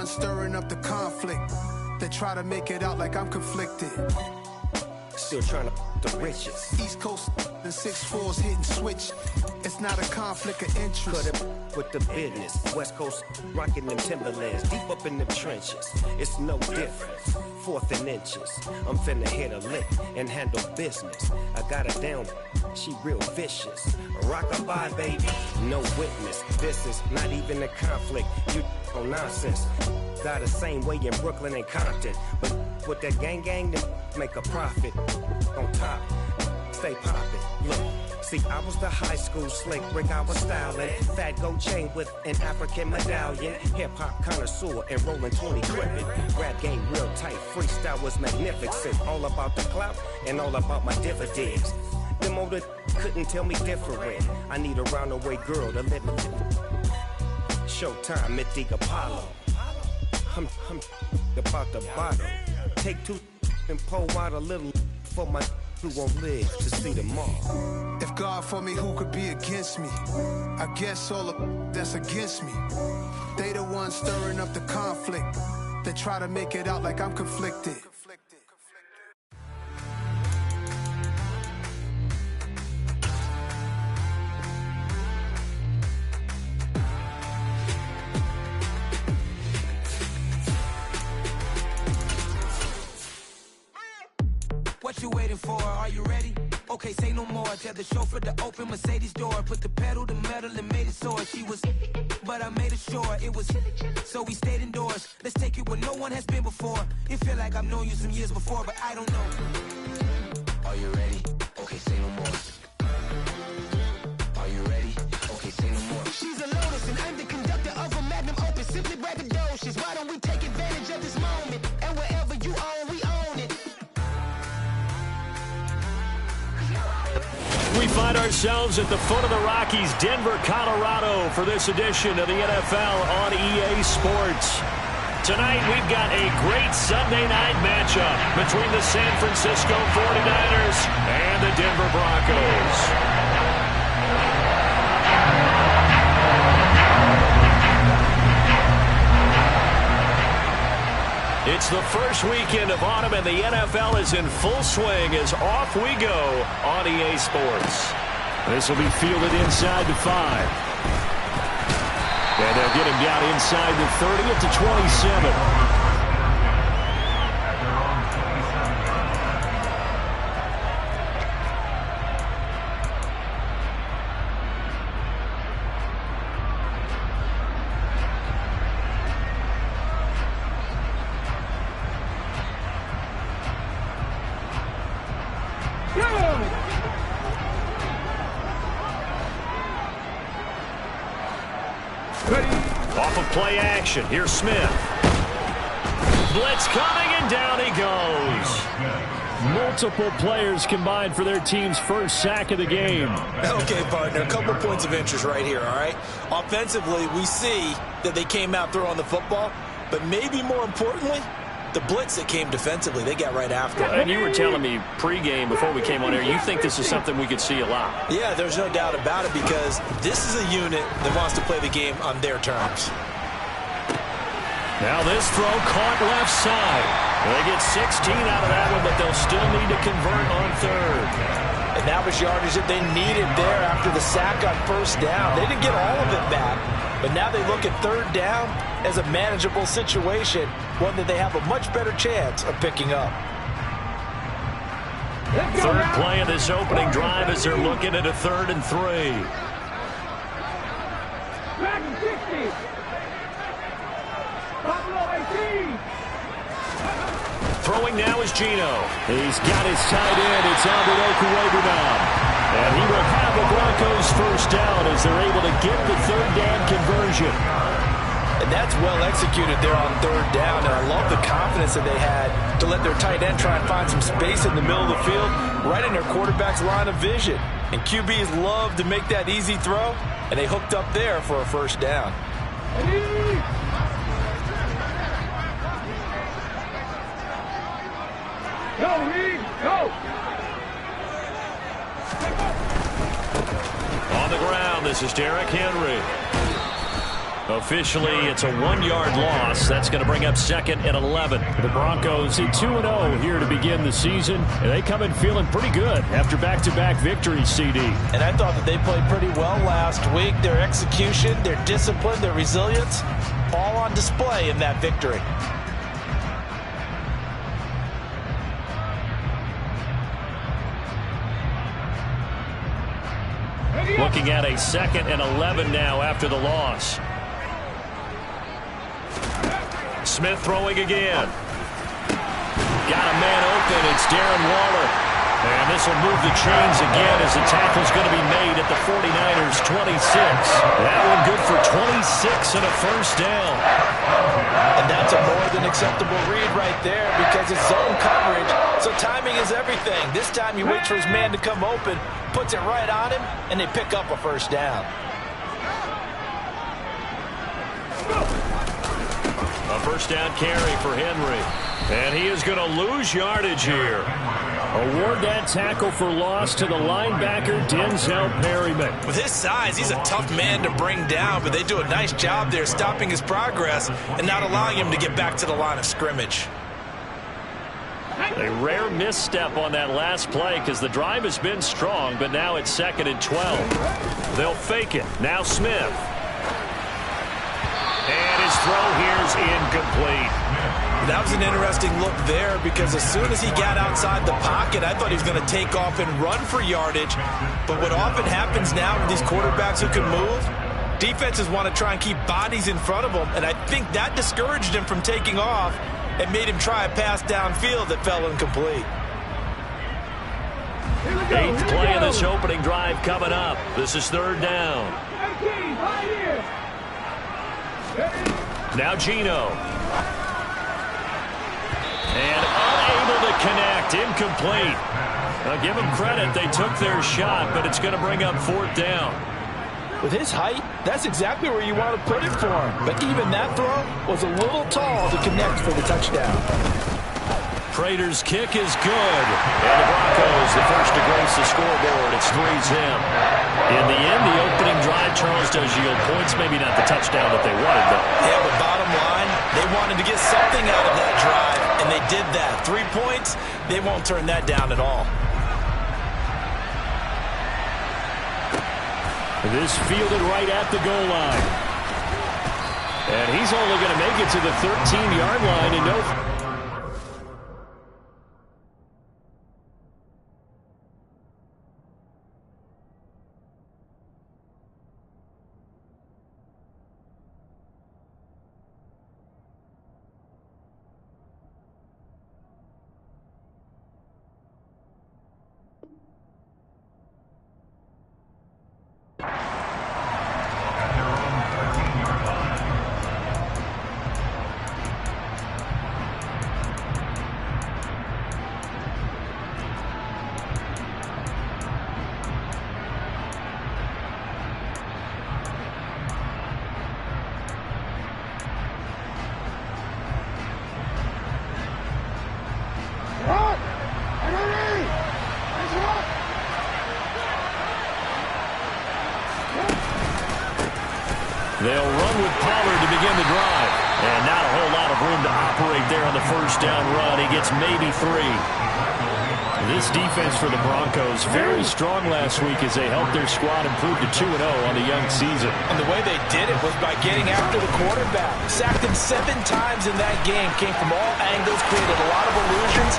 ones stirring up the conflict. They try to make it out like I'm conflicted. Still trying to the riches. East Coast and 6'4s hitting switch. It's not a conflict of interest. Cut it with the business. West Coast rocking them Timberlands, deep up in them trenches. It's no difference. Fourth and inches. I'm finna hit a lick and handle business. I got her down. She real vicious. Rock-a-bye, baby. No witness. This is not even a conflict. You on nonsense. Got the same way in Brooklyn and Compton. But with that gang, then make a profit. On top, stay poppin'. Look, see, I was the high school slick Rick, I was styling. Fat gold chain with an African medallion. Hip-hop connoisseur and rolling 20 gripping. Rap game real tight, freestyle was magnificent. All about the clout and all about my dividends. Them older couldn't tell me different. I need a roundaway girl to live with. Showtime, Mythic Apollo. I'm about the bottom. Take two and pour out a little for my who won't live to see tomorrow. If God for me, who could be against me? I guess all of that's against me. They the ones stirring up the conflict. They try to make it out like I'm conflicted. What you waiting for? Are you ready? Okay, say no more. Tell the chauffeur to open Mercedes door. Put the pedal to metal and made it soar. She was, but I made it sure it was. So we stayed indoors. Let's take it where no one has been before. It feel like I've known you some years before, but I don't know. Are you ready? Okay, say no more. Are you ready? Okay, say no more. She's a Lotus and I'm the conductor of a Magnum Opus. Simply braggadocious. Why don't we take advantage of this moment? And wherever you own, we own it. We find ourselves at the foot of the Rockies, Denver, Colorado, for this edition of the NFL on EA Sports. Tonight, we've got a great Sunday night matchup between the San Francisco 49ers and the Denver Broncos. It's the first weekend of autumn, and the NFL is in full swing as off we go on EA Sports. This will be fielded inside the 5. And they'll get him down inside the 30 at the 27. Off of play action, here's Smith. Blitz coming, and down he goes. Multiple players combined for their team's first sack of the game. Okay, partner, a couple points of interest right here, all right? Offensively, we see that they came out throwing the football, but maybe more importantly, the blitz that came defensively, they got right after it. And you were telling me pregame before we came on air, you think this is something we could see a lot. Yeah, there's no doubt about it, because this is a unit that wants to play the game on their terms. Now this throw caught left side. They get 16 out of that one, but they'll still need to convert on third. And that was yardage that they needed there after the sack on first down. They didn't get all of it back, but now they look at third down as a manageable situation, one that they have a much better chance of picking up. Third play of this opening drive as they're looking at a 3rd and 3. Throwing now is Gino. He's got his tight end. It's Albert Okuebu now. And he will have the Broncos first down as they're able to get the third down conversion. And that's well executed there on third down. And I love the confidence that they had to let their tight end try and find some space in the middle of the field, right in their quarterback's line of vision. And QBs love to make that easy throw, and they hooked up there for a first down. Go! On the ground, this is Derrick Henry. Officially, it's a 1-yard loss. That's going to bring up 2nd and 11. The Broncos at 2-0 here to begin the season. And they come in feeling pretty good after back-to-back victories, CD. And I thought that they played pretty well last week. Their execution, their discipline, their resilience, all on display in that victory. Looking at a 2nd and 11 now after the loss. Smith throwing again. Got a man open. It's Darren Waller. And this will move the chains again as the tackle's going to be made at the 49ers' 26. That one good for 26 and a first down. And that's a more than acceptable read right there because it's zone coverage. So timing is everything. This time you wait for his man to come open, puts it right on him, and they pick up a first down. A first down carry for Henry. And he is going to lose yardage here. Award that tackle for loss to the linebacker, Denzel Perryman. With his size, he's a tough man to bring down, but they do a nice job there stopping his progress and not allowing him to get back to the line of scrimmage. A rare misstep on that last play because the drive has been strong, but now it's 2nd and 12. They'll fake it. Now Smith. And his throw here's incomplete. That was an interesting look there because as soon as he got outside the pocket, I thought he was going to take off and run for yardage. But what often happens now with these quarterbacks who can move, defenses want to try and keep bodies in front of them, and I think that discouraged him from taking off and made him try a pass downfield that fell incomplete. 8th play of this opening drive coming up. This is 3rd down. Now Geno. And unable to connect. Incomplete. I'll give them credit. They took their shot, but it's going to bring up 4th down. With his height, that's exactly where you want to put it for him. But even that throw was a little tall to connect for the touchdown. Prater's kick is good. And the Broncos, the first to grace the scoreboard. It's 3-0. In the end, the opening drive, Charles, does yield points. Maybe not the touchdown that they wanted, though. Yeah, but bottom line, they wanted to get something out of that drive, and they did that. 3 points, they won't turn that down at all. This fielded right at the goal line. And he's only going to make it to the 13-yard line and no... They'll run with Pollard to begin the drive. And not a whole lot of room to operate there on the first down run. He gets maybe 3. This defense for the Broncos, very strong last week as they helped their squad improve to 2-0 on the young season. And the way they did it was by getting after the quarterback. Sacked him 7 times in that game. Came from all angles, created a lot of illusions,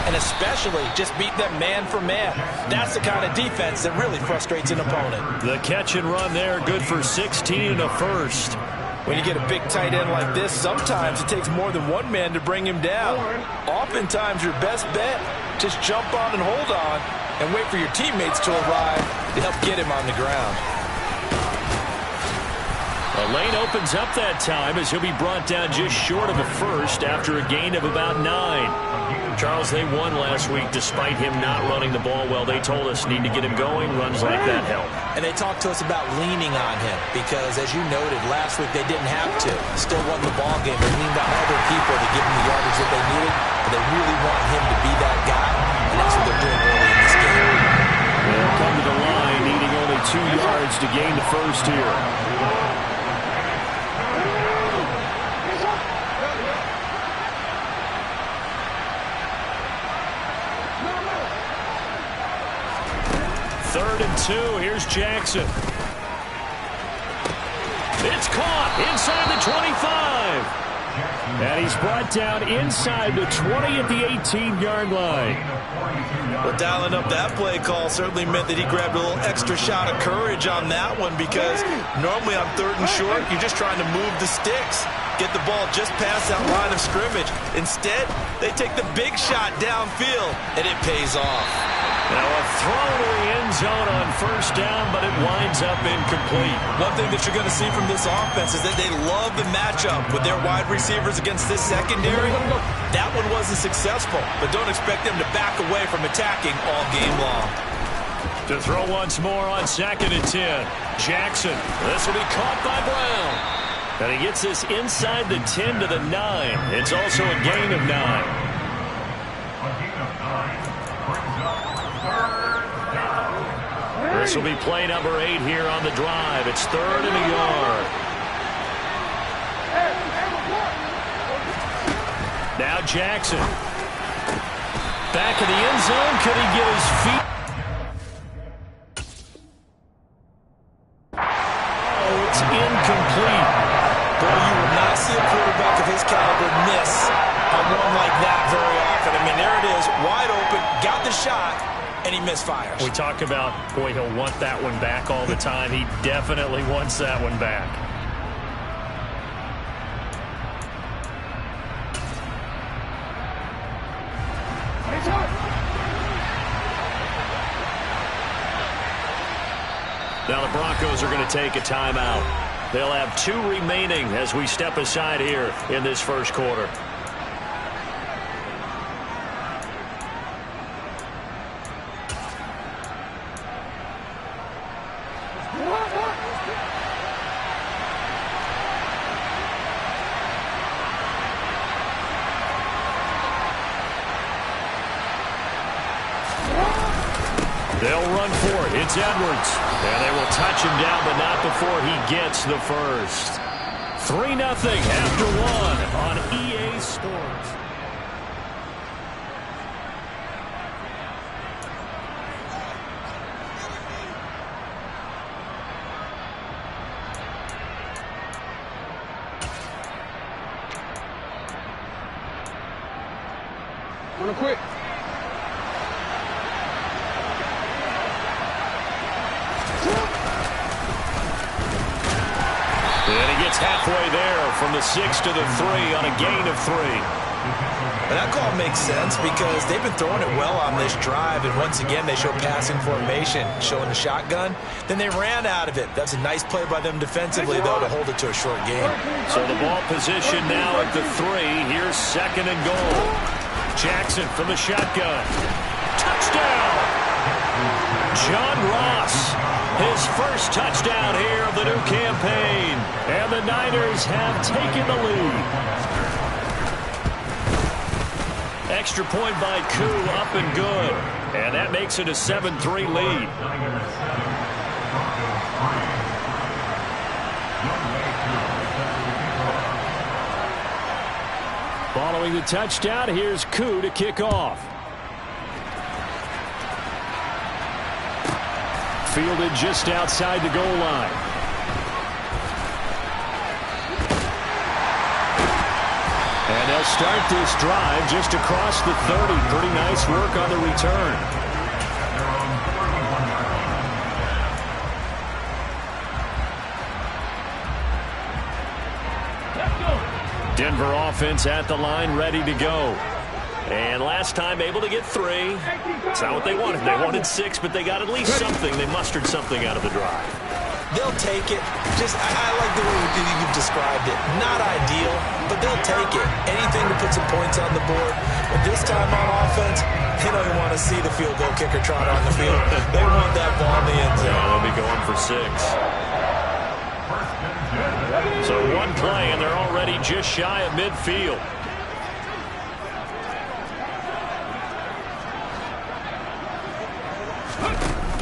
and especially just beat them man for man. That's the kind of defense that really frustrates an opponent. The catch and run there, good for 16 and a first. When you get a big tight end like this, sometimes it takes more than one man to bring him down. Oftentimes, your best bet, just jump on and hold on and wait for your teammates to arrive to help get him on the ground. A lane opens up that time as he'll be brought down just short of a first after a gain of about 9. Charles, they won last week despite him not running the ball well. They told us need to get him going. Runs like that help. And they talked to us about leaning on him because, as you noted, last week they didn't have to. Still won the ball game. They leaned on other people to give them the yardage that they needed. But they really want him to be that guy, and that's what they're doing early in this game. They'll come to the line, needing only 2 yards to gain the first here. 2. Here's Jackson. It's caught inside the 25. And he's brought down inside the 20 at the 18-yard line. Well, dialing up that play call certainly meant that he grabbed a little extra shot of courage on that one, because normally on 3rd and short, you're just trying to move the sticks, get the ball just past that line of scrimmage. Instead, they take the big shot downfield, and it pays off. Now a throw to the end zone on 1st down, but it winds up incomplete. One thing that you're going to see from this offense is that they love the matchup with their wide receivers against this secondary. That one wasn't successful, but don't expect them to back away from attacking all game long. To throw once more on 2nd and 10. Jackson. This will be caught by Brown. And he gets this inside the 10 to the 9. It's also a gain of 9. This will be play number 8 here on the drive. It's 3rd and a yard. Now Jackson. Back in the end zone. Could he get his feet? Oh, it's incomplete. Boy, you will not see a quarterback of his caliber miss on one like that very often. I mean, there it is, wide open, got the shot, and he misfires. We talk about, boy, he'll want that one back all the time. He definitely wants that one back. Now the Broncos are going to take a timeout. They'll have 2 remaining as we step aside here in this first quarter. They'll run for it. It's Edwards. And they will touch him down, but not before he gets the first. 3-0 after 1 on EA Sports. Wanna quit? And he gets halfway there from the 6 to the 3 on a gain of 3. And that call makes sense because they've been throwing it well on this drive, and once again they show passing formation, showing the shotgun. Then they ran out of it. That's a nice play by them defensively, though, to hold it to a short game. So the ball position now at the 3. Here's 2nd and goal. Jackson from the shotgun. Touchdown! John Ross, his first touchdown here of the new campaign. And the Niners have taken the lead. Extra point by Koo, up and good. And that makes it a 7-3 lead. Following the touchdown, here's Koo to kick off. Fielded just outside the goal line. And they'll start this drive just across the 30. Pretty nice work on the return. Denver offense at the line, ready to go. And last time able to get 3. It's not what they wanted. They wanted 6, but they got at least something. They mustered something out of the drive. They'll take it. I like the way you've described it. Not ideal, but they'll take it. Anything to put some points on the board. But this time on offense, they don't even want to see the field goal kicker trot on the field. They want that ball in the end zone. Yeah, they'll be going for 6. So one play, and they're already just shy of midfield.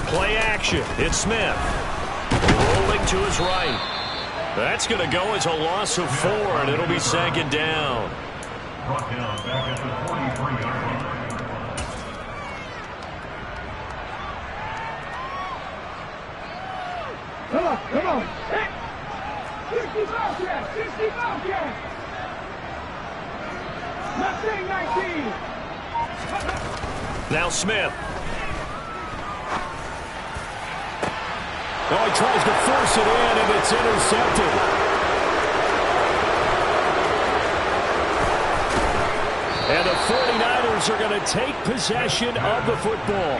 Play action. It's Smith. Rolling to his right. That's going to go as a loss of 4, and it'll be 2nd down. Brought down back at the 43-yard line. 2 Come on. 60 Bobcats. 60 Bobcats. Not saying 19. Now Smith. Oh, he tries to force it in, and it's intercepted. And the 49ers are going to take possession of the football.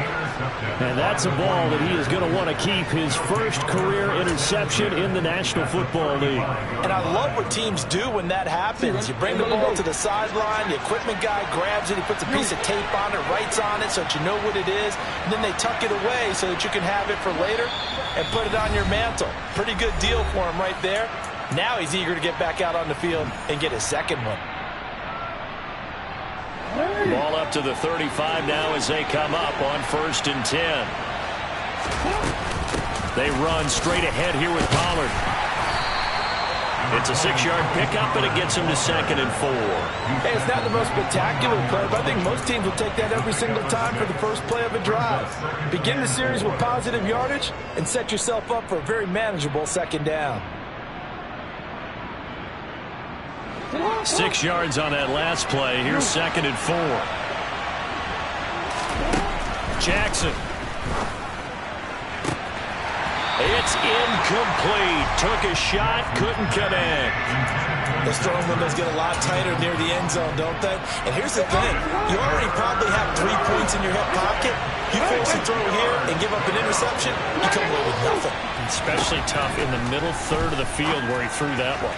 And that's a ball that he is going to want to keep, his first career interception in the National Football League. And I love what teams do when that happens. You bring the ball to the sideline, the equipment guy grabs it, he puts a piece of tape on it, writes on it so that you know what it is, and then they tuck it away so that you can have it for later and put it on your mantle. Pretty good deal for him right there. Now he's eager to get back out on the field and get his second one. Ball up to the 35 now as they come up on 1st and 10. They run straight ahead here with Pollard. It's a 6-yard pickup, and it gets him to 2nd and 4. Hey, it's not the most spectacular play, but I think most teams will take that every single time for the first play of a drive. Begin the series with positive yardage and set yourself up for a very manageable 2nd down. 6 yards on that last play. Here's 2nd and 4. Jackson. It's incomplete. Took a shot, couldn't connect. Those throwing windows get a lot tighter near the end zone, don't they? And here's the thing. You already probably have 3 points in your hip pocket. You force a throw here and give up an interception, you come away with nothing. Especially tough in the middle third of the field where he threw that one.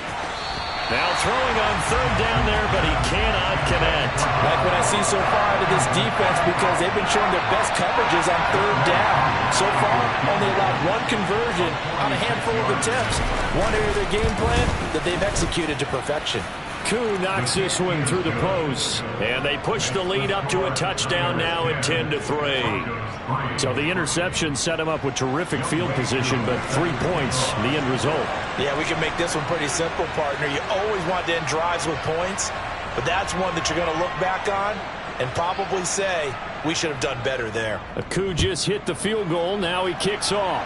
Now throwing on 3rd down there, but he cannot connect. Like what I see so far out of this defense, because they've been showing their best coverages on 3rd down. So far, only allowed 1 conversion on a handful of attempts. One area of their game plan that they've executed to perfection. Koo knocks this one through the post, and they push the lead up to a touchdown now at 10-3. So the interception set him up with terrific field position, but 3 points, the end result. Yeah, we can make this one pretty simple, partner. You always want to end drives with points, but that's one that you're going to look back on and probably say, we should have done better there. Koo just hit the field goal. Now he kicks off.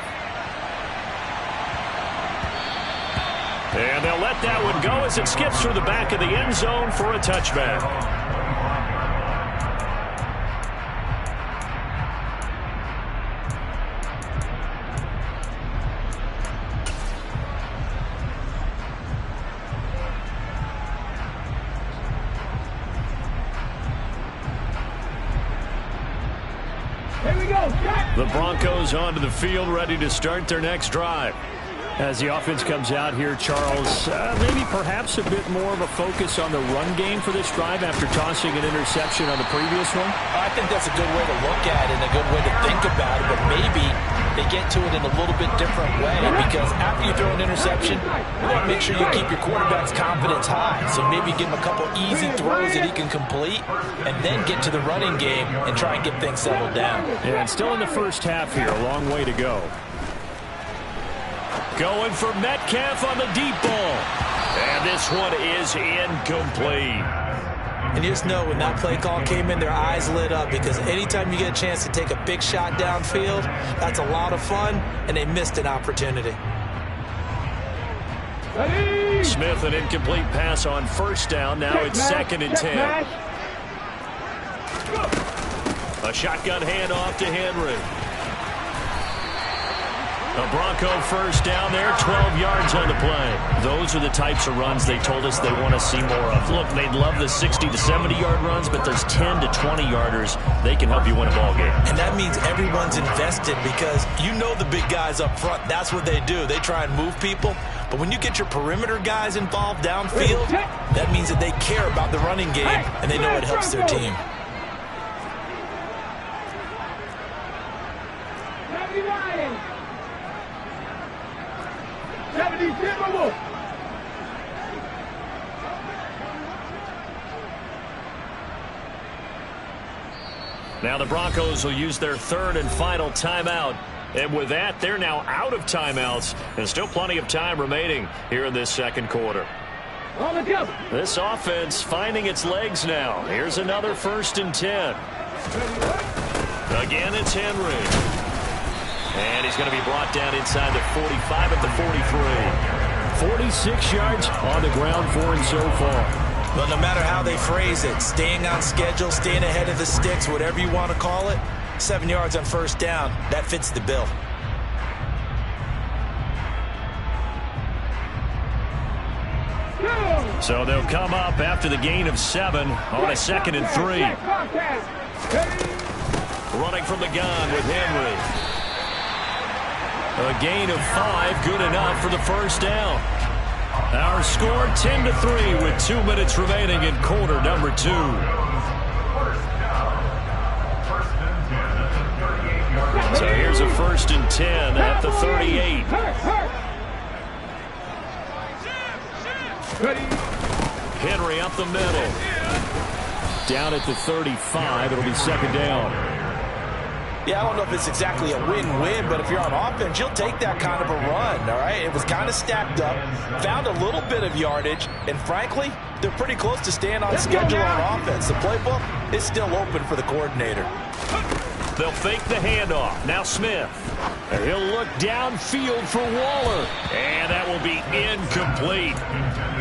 And they'll let that one go as it skips through the back of the end zone for a touchback. Here we go. The Broncos onto the field, ready to start their next drive. As the offense comes out here, Charles, maybe perhaps a bit more of a focus on the run game for this drive after tossing an interception on the previous one? I think that's a good way to look at it and a good way to think about it, but maybe they get to it in a little bit different way, because after you throw an interception, you want to make sure you keep your quarterback's confidence high. So maybe give him a couple easy throws that he can complete and then get to the running game and try and get things settled down. Yeah, and still in the first half here, a long way to go. Going for Metcalf on the deep ball. And this one is incomplete. And you just know when that play call came in, their eyes lit up, because anytime you get a chance to take a big shot downfield, that's a lot of fun, and they missed an opportunity. Smith, an incomplete pass on 1st down. Now it's 2nd and 10. A shotgun handoff to Henry. A Bronco 1st down there, 12 yards on the play. Those are the types of runs they told us they want to see more of. Look, they'd love the 60 to 70-yard runs, but those 10 to 20-yarders, they can help you win a ball game. And that means everyone's invested, because you know the big guys up front, that's what they do. They try and move people. But when you get your perimeter guys involved downfield, that means that they care about the running game, and they know it helps their team. Now the Broncos will use their 3rd and final timeout. And with that, they're now out of timeouts, and still plenty of time remaining here in this 2nd quarter. This offense finding its legs now. Here's another 1st and 10. Again, it's Henry. And he's going to be brought down inside the 45 at the 43. 46 yards on the ground for him so far. But no matter how they phrase it, staying on schedule, staying ahead of the sticks, whatever you want to call it, 7 yards on first down, that fits the bill. So they'll come up after the gain of 7 on a 2nd and 3. Running from the gun with Henry. A gain of 5, good enough for the first down. Our score 10-3 with 2 minutes remaining in quarter number 2. So here's a 1st and 10 at the 38. Henry up the middle. Down at the 35, it'll be 2nd down. Yeah, I don't know if it's exactly a win-win, but if you're on offense, you'll take that kind of a run, all right? It was kind of stacked up, found a little bit of yardage, and frankly, they're pretty close to staying on schedule on offense. The playbook is still open for the coordinator. They'll fake the handoff. Now Smith. And he'll look downfield for Waller. And that will be incomplete.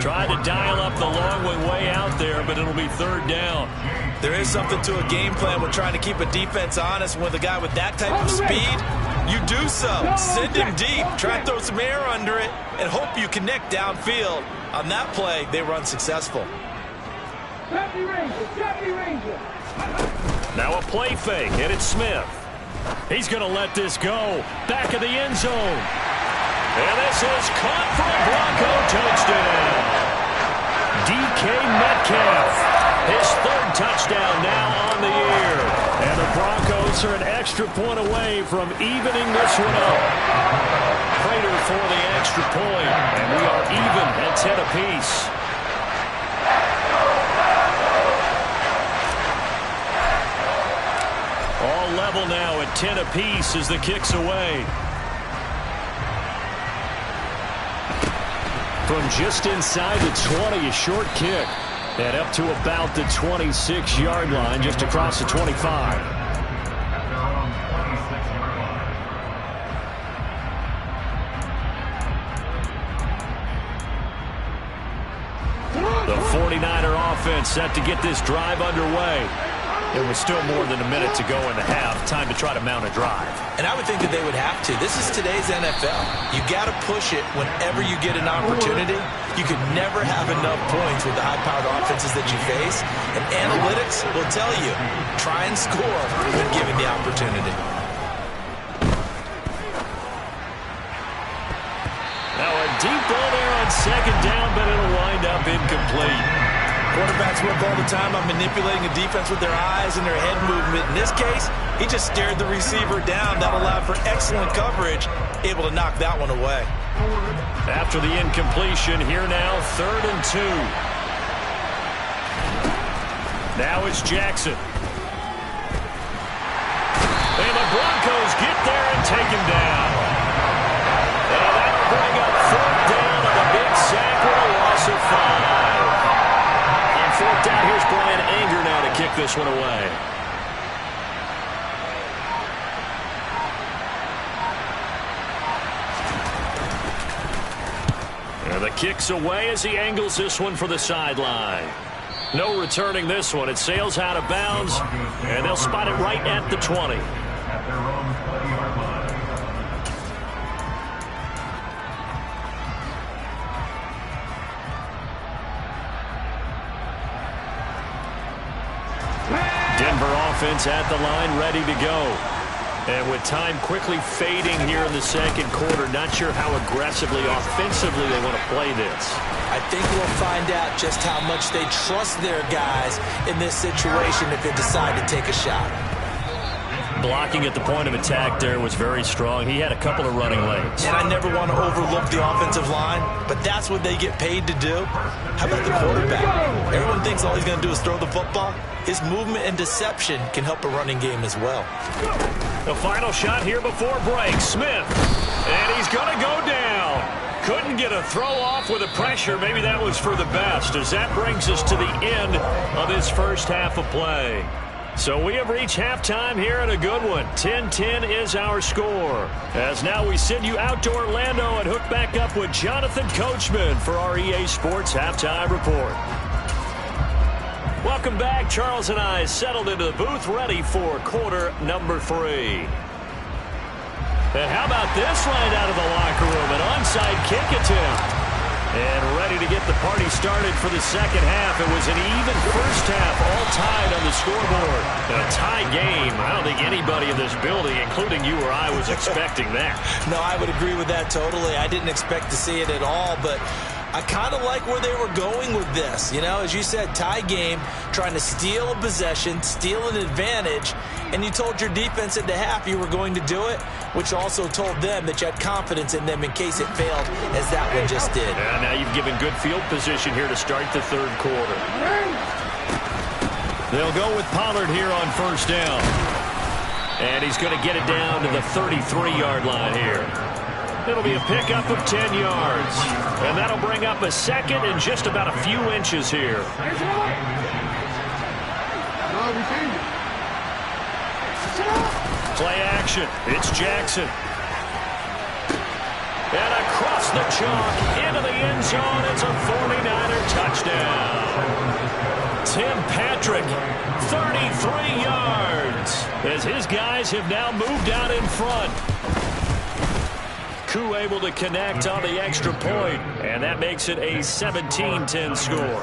Tried to dial up the long way out there, but it'll be 3rd down. There is something to a game plan with trying to keep a defense honest. With a guy with that type of speed, you do so. Send him deep. Try and throw some air under it and hope you connect downfield. On that play, they were unsuccessful. Now a play fake, and it's Smith. He's going to let this go. Back of the end zone. And this is caught for a Bronco touchdown. DK Metcalf. His 3rd touchdown now on the year. And the Broncos are an extra point away from evening this one up. Prater for the extra point. And we are even at 10 apiece. All level now at 10 apiece as the kick's away. From just inside the 20, a short kick. And up to about the 26-yard line, just across the 25. The 49er offense set to get this drive underway. It was still more than a minute to go in the half. Time to try to mount a drive. And I would think that they would have to. This is today's NFL. You got to push it whenever you get an opportunity. You could never have enough points with the high-powered offenses that you face. And analytics will tell you, try and score when given the opportunity. Now a deep ball there on 2nd down, but it'll wind up incomplete. Quarterbacks work all the time on manipulating a defense with their eyes and their head movement. In this case, he just stared the receiver down. That allowed for excellent coverage, able to knock that one away. After the incompletion, here now, 3rd and 2. Now it's Jackson. And the Broncos get there and take him down. And that'll bring up 4th down on a big sack with a loss of 5. 4th down, here's Brian Anger now to kick this one away. And the kick's away as he angles this one for the sideline. No returning this one. It sails out of bounds, and they'll spot it right at the 20. At their own 20-yard line. Denver offense at the line, ready to go. And with time quickly fading here in the 2nd quarter, not sure how aggressively, offensively they want to play this. I think we'll find out just how much they trust their guys in this situation if they decide to take a shot. Blocking at the point of attack there was very strong. He had a couple of running lanes. And I never want to overlook the offensive line, but that's what they get paid to do. How about the quarterback? Everyone thinks all he's going to do is throw the football. His movement and deception can help a running game as well. The final shot here before break. Smith. And he's going to go down. Couldn't get a throw off with the pressure. Maybe that was for the best, as that brings us to the end of this first half of play. So we have reached halftime here and a good one. 10-10 is our score. As now we send you out to Orlando and hook back up with Jonathan Coachman for our EA Sports Halftime Report. Welcome back. Charles and I settled into the booth ready for quarter number 3. And how about this right out of the locker room? An onside kick attempt. And ready to get the party started for the second half. It was an even first half, all tied on the scoreboard. A tie game. I don't think anybody in this building, including you or I, was expecting that. No, I would agree with that totally. I didn't expect to see it at all, but I kind of like where they were going with this. You know, as you said, tie game, trying to steal a possession, steal an advantage, and you told your defense at the half you were going to do it, which also told them that you had confidence in them in case it failed, as that one just did. And now you've given good field position here to start the third quarter. They'll go with Pollard here on first down. And he's going to get it down to the 33-yard line here. It'll be a pickup of 10 yards. And that'll bring up a second and just about a few inches here. Play action. It's Jackson. And across the chalk into the end zone. It's a 49er touchdown. Tim Patrick, 33 yards. As his guys have now moved out in front. Koo able to connect on the extra point, and that makes it a 17-10 score.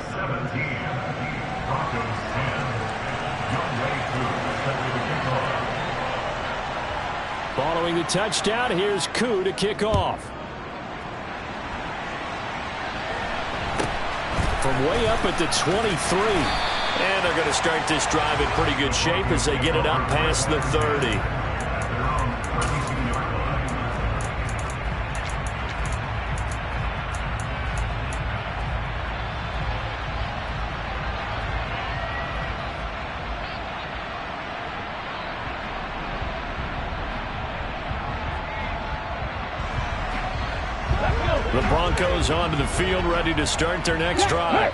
Following the touchdown, here's Koo to kick off. From way up at the 23. And they're going to start this drive in pretty good shape as they get it up past the 30. The Broncos onto the field, ready to start their next drive.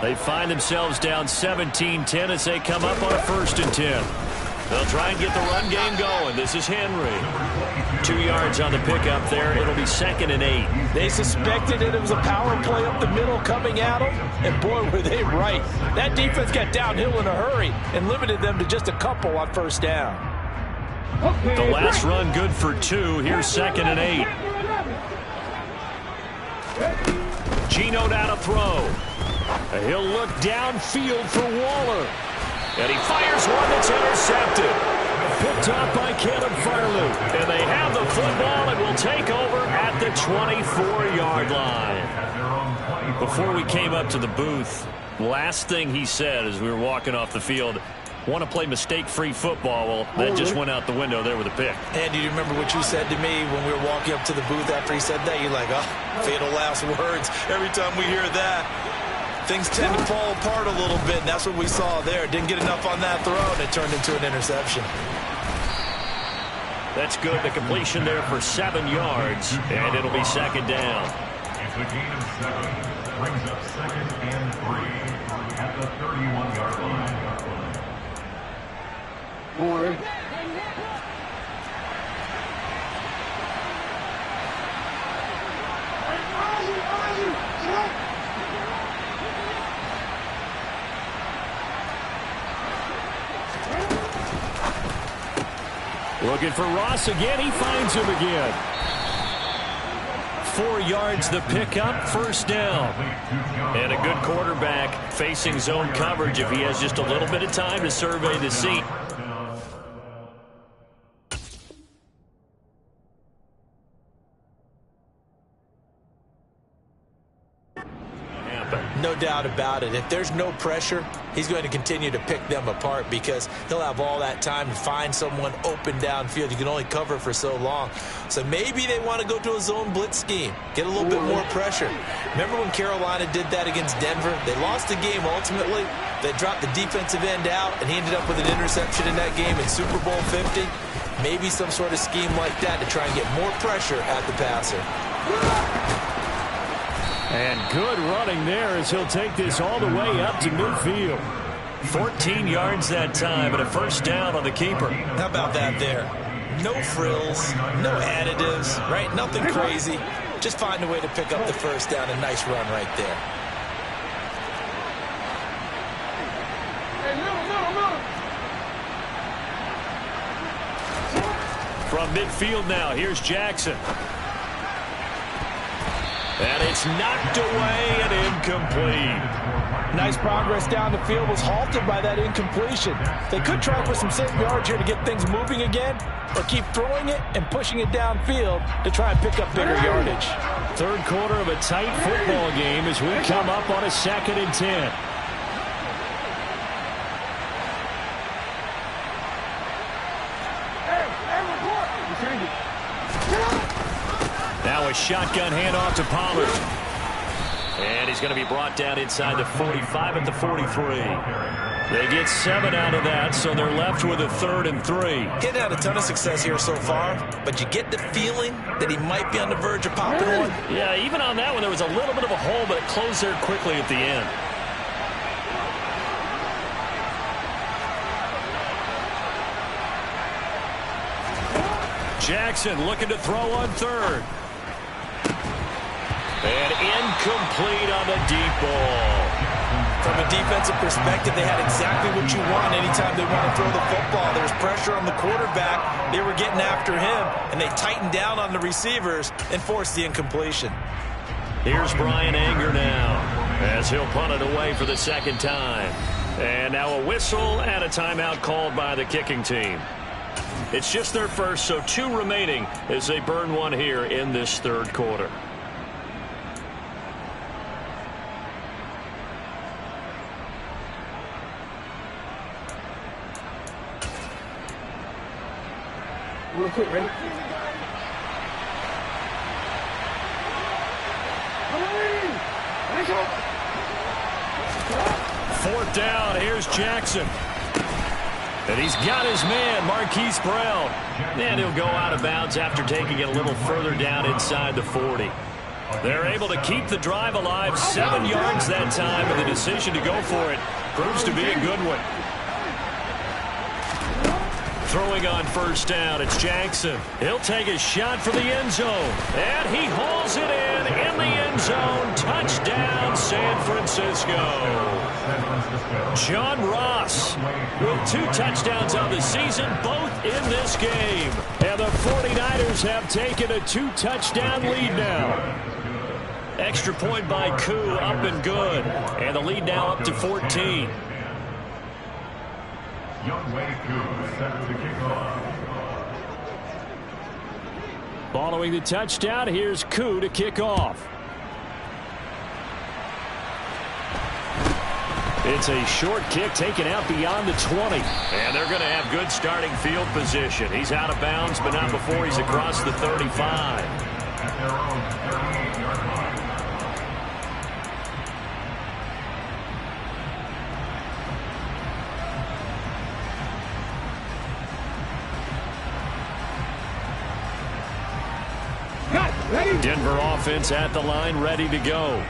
They find themselves down 17-10 as they come up on a 1st and 10. They'll try and get the run game going. This is Henry. 2 yards on the pickup there. It'll be 2nd and 8. They suspected it was a power play up the middle coming at them, and boy, were they right. That defense got downhill in a hurry and limited them to just a couple on first down. The last run good for 2. Here's 2nd and 8. Geno down to throw. He'll look downfield for Waller. And he fires one that's intercepted. Picked off by Caleb Farley. And they have the football and will take over at the 24-yard line. Before we came up to the booth, last thing he said as we were walking off the field, want to play mistake-free football. Well, that just went out the window there with a pick. And do you remember what you said to me when we were walking up to the booth after he said that? You're like, oh, fatal last words. Every time we hear that, things tend to fall apart a little bit, and that's what we saw there. Didn't get enough on that throw, and it turned into an interception. That's good. The completion there for 7 yards, and it'll be 2nd down. It's a gain of 7. Brings up 2nd and 3 at the 31-yard line. Looking for Ross again. He finds him again. 4 yards the pickup, 1st down. And a good quarterback facing zone coverage if he has just a little bit of time to survey the scene. No doubt about it. If there's no pressure, he's going to continue to pick them apart because he'll have all that time to find someone open downfield. You can only cover for so long. So maybe they want to go to a zone blitz scheme, get a little bit more pressure. Remember when Carolina did that against Denver? They lost the game ultimately. They dropped the defensive end out, and he ended up with an interception in that game in Super Bowl 50. Maybe some sort of scheme like that to try and get more pressure at the passer. And good running there as he'll take this all the way up to midfield. 14 yards that time and a first down on the keeper. How about that there? No frills, no additives, right? Nothing crazy. Just find a way to pick up the first down. A nice run right there. From midfield now, here's Jackson. And it's knocked away and incomplete. Nice progress down the field, was halted by that incompletion. They could try for some safe yards here to get things moving again, or keep throwing it and pushing it downfield to try and pick up bigger yardage. Third quarter of a tight football game as we come up on a 2nd and 10. Now a shotgun handoff to Pollard. And he's going to be brought down inside the 45 at the 43. They get 7 out of that, so they're left with a 3rd and 3. Getting had a ton of success here so far, but you get the feeling that he might be on the verge of popping one. Yeah, even on that one, there was a little bit of a hole, but it closed there quickly at the end. Jackson looking to throw on 3rd. And incomplete on the deep ball. From a defensive perspective, they had exactly what you want anytime they want to throw the football. There was pressure on the quarterback. They were getting after him, and they tightened down on the receivers and forced the incompletion. Here's Brian Anger now as he'll punt it away for the 2nd time. And now a whistle and a timeout called by the kicking team. It's just their first, so 2 remaining as they burn one here in this 3rd quarter. Real quick, ready? 4th down, here's Jackson. And he's got his man, Marquise Brown. And he'll go out of bounds after taking it a little further down inside the 40. They're able to keep the drive alive, 7 yards that time, and the decision to go for it proves to be a good one. Throwing on 1st down, it's Jackson. He'll take a shot for the end zone. And he hauls it in the end zone. Touchdown, San Francisco. John Ross with 2 touchdowns on the season, both in this game. And the 49ers have taken a 2-touchdown lead now. Extra point by Koo, up and good. And the lead now up to 14. Set to kick off. Following the touchdown, here's Koo to kick off. It's a short kick taken out beyond the 20. And they're going to have good starting field position. He's out of bounds, but not before he's across the 35. At their own 38-yard line. Denver offense at the line, ready to go.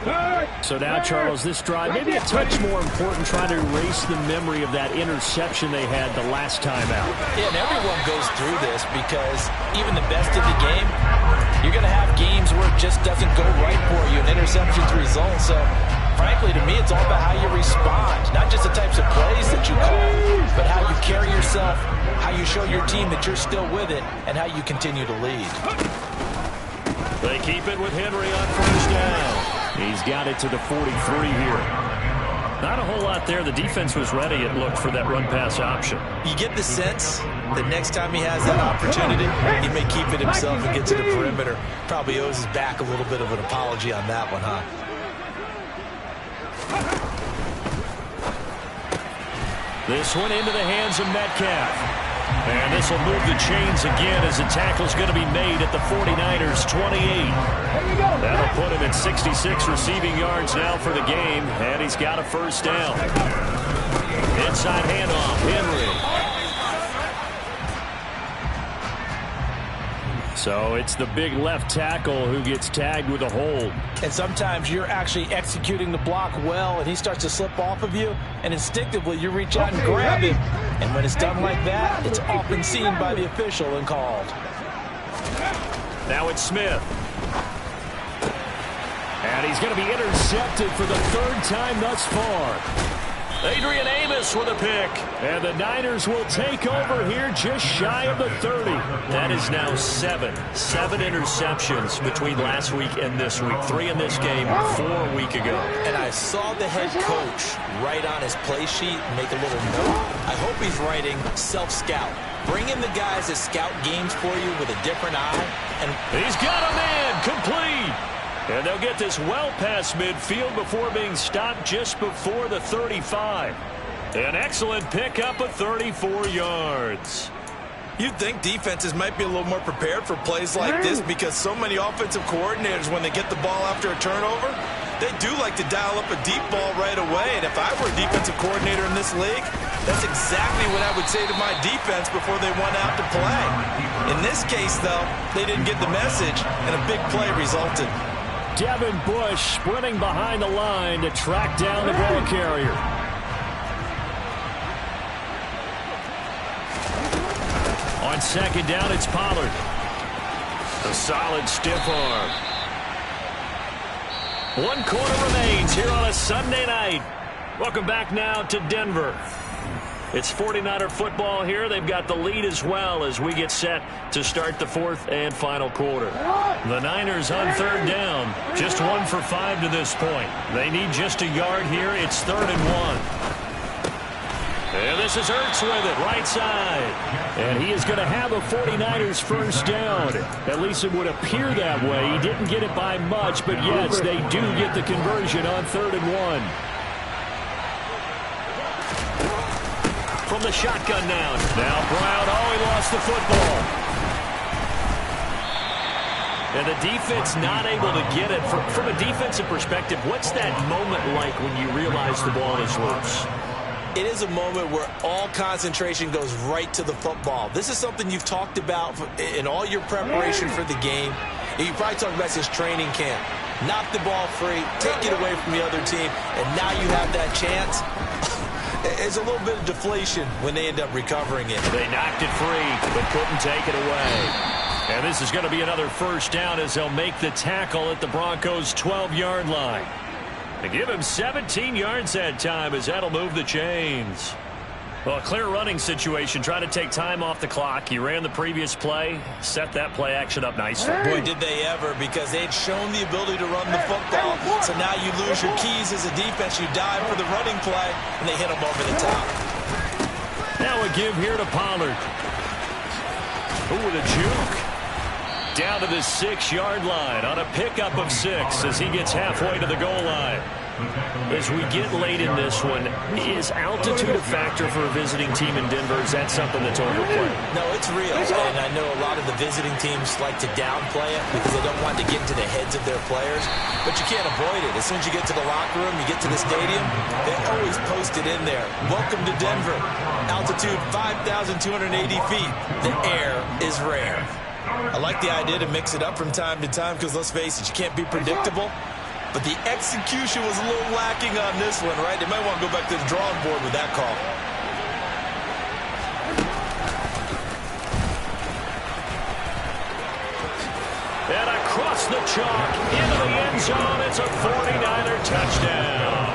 So now, Charles, this drive maybe a touch more important, trying to erase the memory of that interception they had the last time out. Yeah, and everyone goes through this because even the best in the game, you're going to have games where it just doesn't go right for you, and interceptions result. So, frankly, to me, it's all about how you respond, not just the types of plays that you call, but how you carry yourself, how you show your team that you're still with it, and how you continue to lead. They keep it with Henry on 1st down. He's got it to the 43 here. Not a whole lot there. The defense was ready, it looked, for that run-pass option. You get the sense that next time he has that opportunity, he may keep it himself and get to the perimeter. Probably owes his back a little bit of an apology on that one, huh? This one into the hands of Metcalf. And this will move the chains again as the tackle's going to be made at the 49ers' 28. That'll put him at 66 receiving yards now for the game, and he's got a 1st down. Inside handoff, Henry. So it's the big left tackle who gets tagged with a hold. And sometimes you're actually executing the block well, and he starts to slip off of you, and instinctively you reach out and grab him. And when it's done like that, it's often seen by the official and called. Now it's Smith. And he's going to be intercepted for the third time thus far. Adrian Amos with a pick. And the Niners will take over here just shy of the 30. That is now 7 interceptions between last week and this week. 3 in this game, 4 a week ago. And I saw the head coach write on his play sheet, make a little note. I hope he's writing self-scout. Bring in the guys that scout games for you with a different eye. And he's got a man complete. And they'll get this well past midfield before being stopped just before the 35. An excellent pickup of 34 yards. You'd think defenses might be a little more prepared for plays like this because so many offensive coordinators, when they get the ball after a turnover, they do like to dial up a deep ball right away. And if I were a defensive coordinator in this league, that's exactly what I would say to my defense before they went out to play. In this case, though, they didn't get the message, and a big play resulted. Devin Bush sprinting behind the line to track down the ball carrier. On second down, it's Pollard. A solid stiff arm. 1 quarter remains here on a Sunday night. Welcome back now to Denver. It's 49er football here. They've got the lead as well as we get set to start the 4th and final quarter. The Niners on third down. Just 1 for 5 to this point. They need just a yard here. It's 3rd and 1. And this is Ertz with it, right side. And he is going to have a 49ers first down. At least it would appear that way. He didn't get it by much, but yes, they do get the conversion on 3rd and 1. From the shotgun now. Now Brown, he lost the football. And the defense not able to get it. From a defensive perspective, what's that moment like when you realize the ball is loose? It is a moment where all concentration goes right to the football. This is something you've talked about in all your preparation for the game. And you probably talked about this training camp. Knock the ball free, take it away from the other team, and now you have that chance. It's a little bit of deflation when they end up recovering it. They knocked it free, but couldn't take it away. And this is going to be another first down as they'll make the tackle at the Broncos' 12-yard line. They give him 17 yards that time as that'll move the chains. Well, a clear running situation, trying to take time off the clock. He ran the previous play, set that play action up nicely. Boy, did they ever, because they had shown the ability to run the football. So now you lose your keys as a defense. You dive for the running play, and they hit them over the top. Now a give here to Pollard. Ooh, with a juke. Down to the 6-yard line on a pickup of 6 as he gets halfway to the goal line. As we get late in this one, is altitude a factor for a visiting team in Denver? Is that something that's overplayed? No, it's real. And I know a lot of the visiting teams like to downplay it because they don't want to get into the heads of their players. But you can't avoid it. As soon as you get to the locker room, you get to the stadium, they always post it in there. Welcome to Denver. Altitude 5,280 feet. The air is rare. I like the idea to mix it up from time to time because, let's face it, you can't be predictable. But the execution was a little lacking on this one, right? They might want to go back to the drawing board with that call. And across the chalk, into the end zone, it's a 49er touchdown.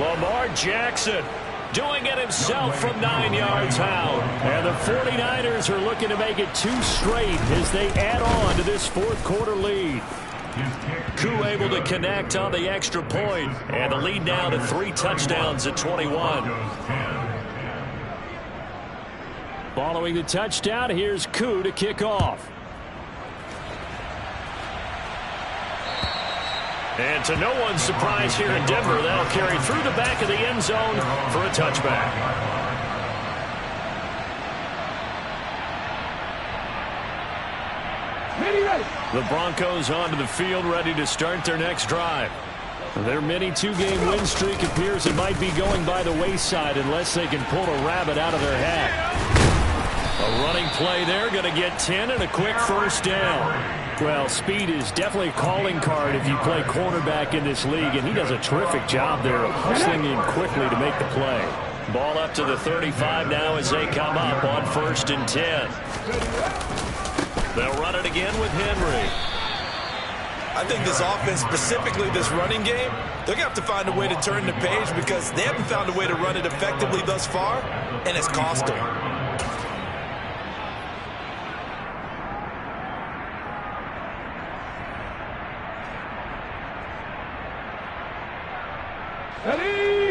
Lamar Jackson doing it himself from 9 yards out. And the 49ers are looking to make it 2 straight as they add on to this 4th quarter lead. Koo able to connect on the extra point, and the lead now to 3 touchdowns at 21. Following the touchdown, here's Koo to kick off. And to no one's surprise here in Denver, that'll carry through the back of the end zone for a touchback. The Broncos onto the field, ready to start their next drive. Their mini 2-game win streak appears it might be going by the wayside unless they can pull a rabbit out of their hat. A running play there, going to get 10 and a quick first down. Well, speed is definitely a calling card if you play cornerback in this league, and he does a terrific job there of hustling in quickly to make the play. Ball up to the 35 now as they come up on 1st and 10. They'll run it again with Henry. I think this offense, specifically this running game, they're going to have to find a way to turn the page because they haven't found a way to run it effectively thus far, and it's cost them.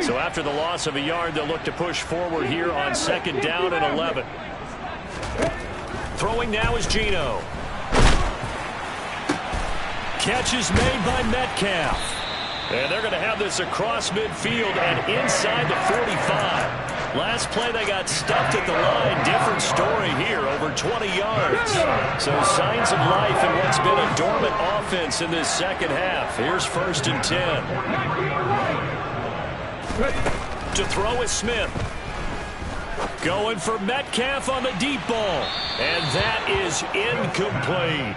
So after the loss of a yard, they'll look to push forward here on 2nd down and 11. Throwing now is Geno. Catch is made by Metcalf. And they're going to have this across midfield and inside the 45. Last play they got stuffed at the line. Different story here, over 20 yards. So signs of life in what's been a dormant offense in this second half. Here's 1st and 10. To throw is Smith. Going for Metcalf on the deep ball. And that is incomplete.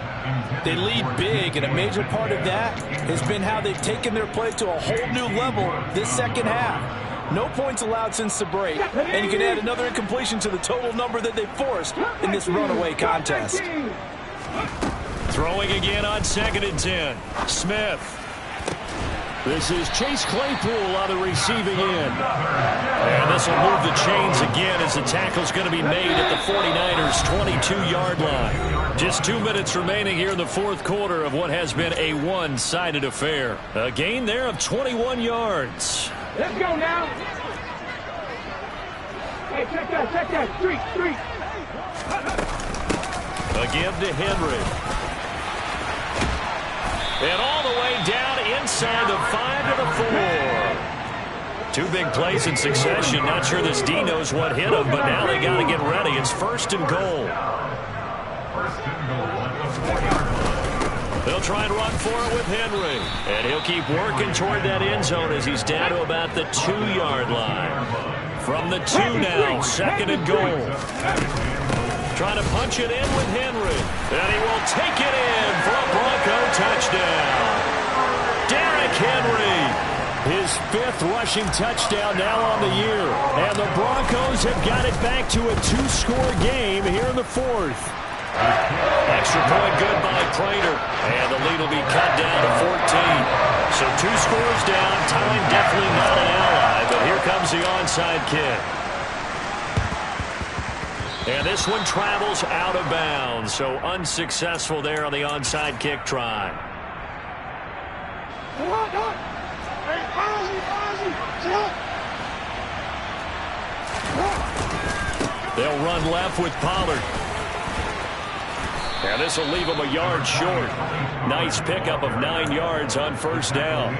They lead big, and a major part of that has been how they've taken their play to a whole new level this second half. No points allowed since the break, and you can add another incompletion to the total number that they forced in this runaway contest. Throwing again on 2nd and 10. Smith. This is Chase Claypool on the receiving end. And this will move the chains again as the tackle's going to be made at the 49ers' 22-yard line. Just 2 minutes remaining here in the 4th quarter of what has been a one-sided affair. A gain there of 21 yards. Let's go now. Hey, check that. Street. Again to Henry. And all the way down inside the 5 to the 4. 2 big plays in succession. Not sure this D knows what hit him, but now they got to get ready. It's 1st and goal. They'll try and run for it with Henry. And he'll keep working toward that end zone as he's down to about the 2-yard line. From the 2 now, 2nd and goal. Trying to punch it in with Henry. And he will take it in for a Bronco touchdown. Derrick Henry, his 5th rushing touchdown now on the year. And the Broncos have got it back to a 2-score game here in the 4th. Extra point good by Prater. And the lead will be cut down to 14. So 2 scores down. Time definitely not an ally. But here comes the onside kick. And this one travels out of bounds. So unsuccessful there on the onside kick try. They'll run left with Pollard. And this will leave him a yard short. Nice pickup of 9 yards on 1st down.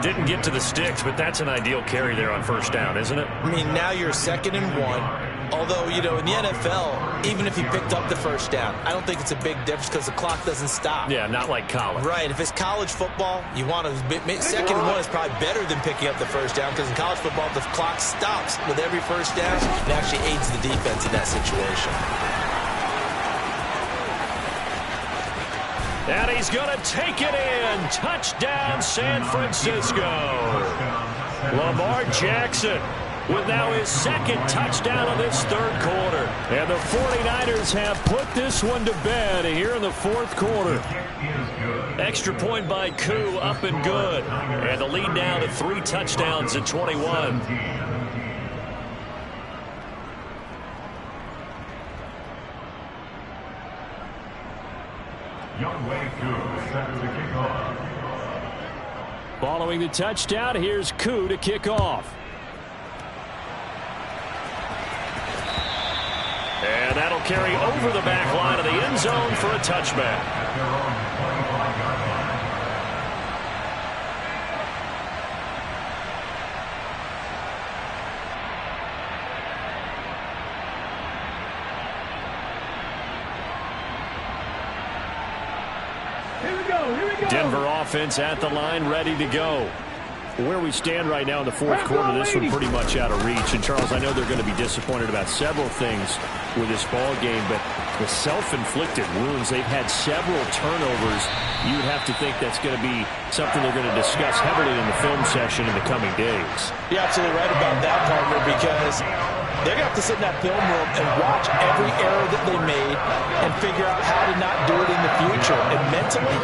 Didn't get to the sticks, but that's an ideal carry there on 1st down, isn't it? I mean, now you're 2nd and 1. Although, you know, in the NFL, even if he picked up the 1st down, I don't think it's a big difference because the clock doesn't stop. Yeah, not like college. Right. If it's college football, you want to 2nd and 1 is probably better than picking up the 1st down because in college football, the clock stops with every 1st down. It actually aids the defense in that situation. And he's going to take it in. Touchdown, San Francisco. Lamar Jackson with now his 2nd touchdown of this 3rd quarter. And the 49ers have put this one to bed here in the 4th quarter. Extra point by Koo, up and good. And the lead now to 3 touchdowns at 21. Following the touchdown, here's Koo to kick off. And that'll carry over the back line of the end zone for a touchback. Denver offense at the line, ready to go. Where we stand right now in the fourth quarter, this one pretty much out of reach. And, Charles, I know they're going to be disappointed about several things with this ball game, but the self-inflicted wounds, they've had several turnovers. You would have to think that's going to be something they're going to discuss heavily in the film session in the coming days. You're absolutely right about that, partner, because they're going to have to sit in that film room and watch every error that they made and figure out how to not do it in the future. And mentally,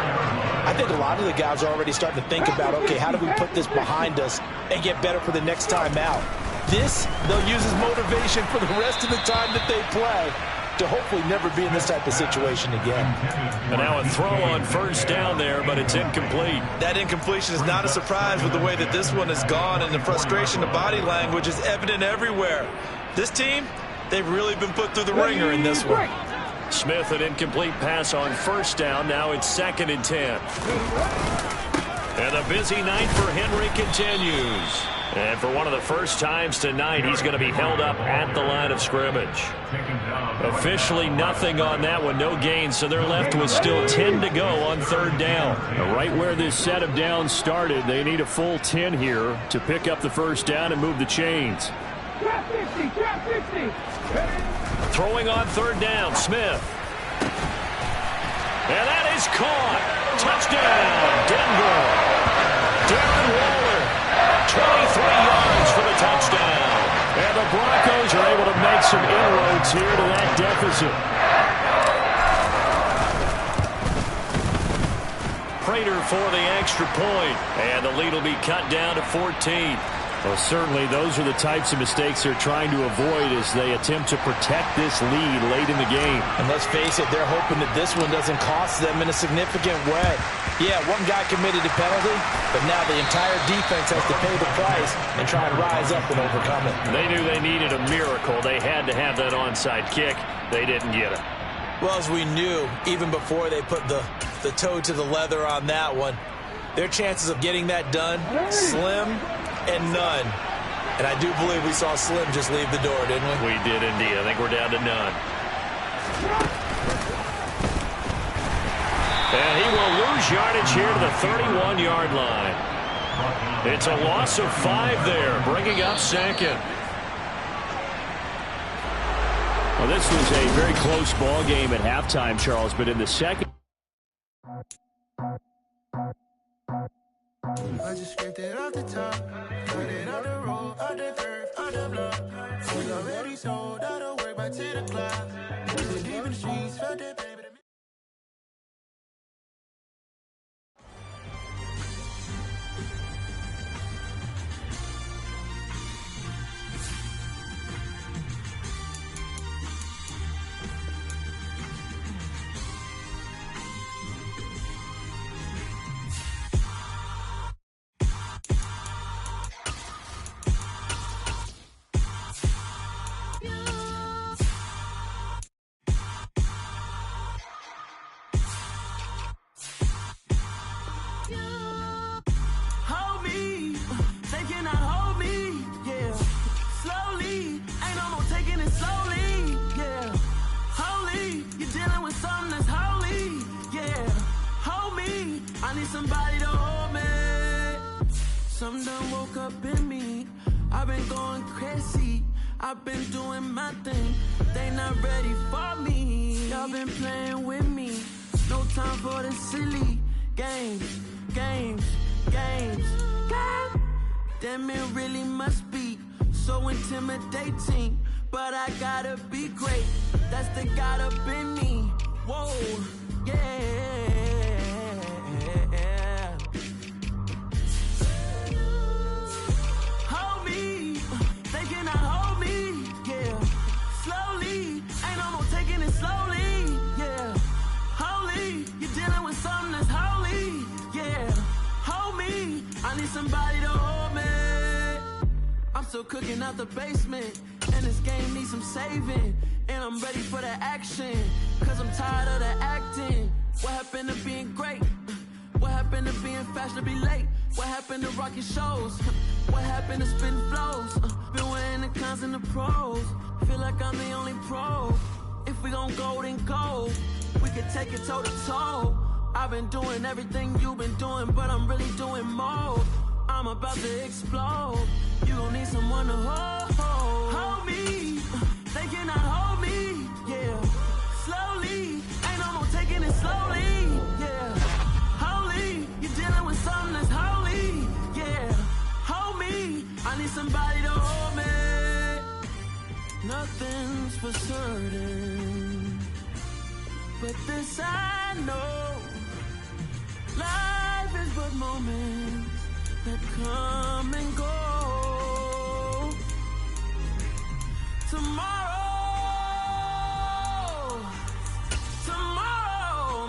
I think a lot of the guys are already starting to think about, okay, how do we put this behind us and get better for the next time out? This, they'll use as motivation for the rest of the time that they play to hopefully never be in this type of situation again. And now a throw on first down there, but it's incomplete. That incompletion is not a surprise with the way that this one has gone, and the frustration, the body language is evident everywhere. This team, they've really been put through the ringer in this one. Smith, an incomplete pass on first down. Now it's 2nd and 10. And a busy night for Henry continues. And for one of the first times tonight, he's going to be held up at the line of scrimmage. Officially nothing on that one, no gain, so they're left with still 10 to go on 3rd down. Right where this set of downs started, they need a full 10 here to pick up the first down and move the chains. Trap 50, trap 50. Throwing on 3rd down, Smith. And that is caught. Touchdown, Denver. Darren Waller, 23 yards for the touchdown. And the Broncos are able to make some inroads here to that deficit. Prater for the extra point. And the lead will be cut down to 14. Well, certainly those are the types of mistakes they're trying to avoid as they attempt to protect this lead late in the game. And let's face it, they're hoping that this one doesn't cost them in a significant way. Yeah, one guy committed a penalty, but now the entire defense has to pay the price and try and rise up and overcome it. They knew they needed a miracle. They had to have that onside kick. They didn't get it. Well, as we knew, even before they put the toe to the leather on that one, their chances of getting that done, slim and none. And I do believe we saw Slim just leave the door, didn't we? We did indeed. I think we're down to none. And he will lose yardage here to the 31-yard line. It's a loss of 5 there, bringing up 2nd. Well, this was a very close ball game at halftime, Charles, but in the second. I just scraped it off the top, cut it off the road, out the turf, out the block. Was already sold, out of work by 10 o'clock. Was deep in the streets, felt that baby. Somebody to hold me. Something done woke up in me. I've been going crazy. I've been doing my thing. They not ready for me. Y'all been playing with me. No time for the silly games. Damn, it really must be so intimidating. But I gotta be great. That's the God up in me. Whoa, yeah. Somebody to hold me. I'm still cooking out the basement, and this game needs some saving. And I'm ready for the action, cause I'm tired of the acting. What happened to being great? What happened to being fashionably late? What happened to rocking shows? What happened to spitting flows? Been wearing the cons and the pros. Feel like I'm the only pro. If we gon' go, then go. We can take it toe to toe. I've been doing everything you've been doing, but I'm really doing more. I I'm about to explode. You gon' need someone to hold me. They cannot hold me, yeah. Slowly, ain't no more taking it slowly, yeah. Holy, you're dealing with something that's holy, yeah. Hold me, I need somebody to hold me. Nothing's for certain, but this I know. Life is but moments that come and go. Tomorrow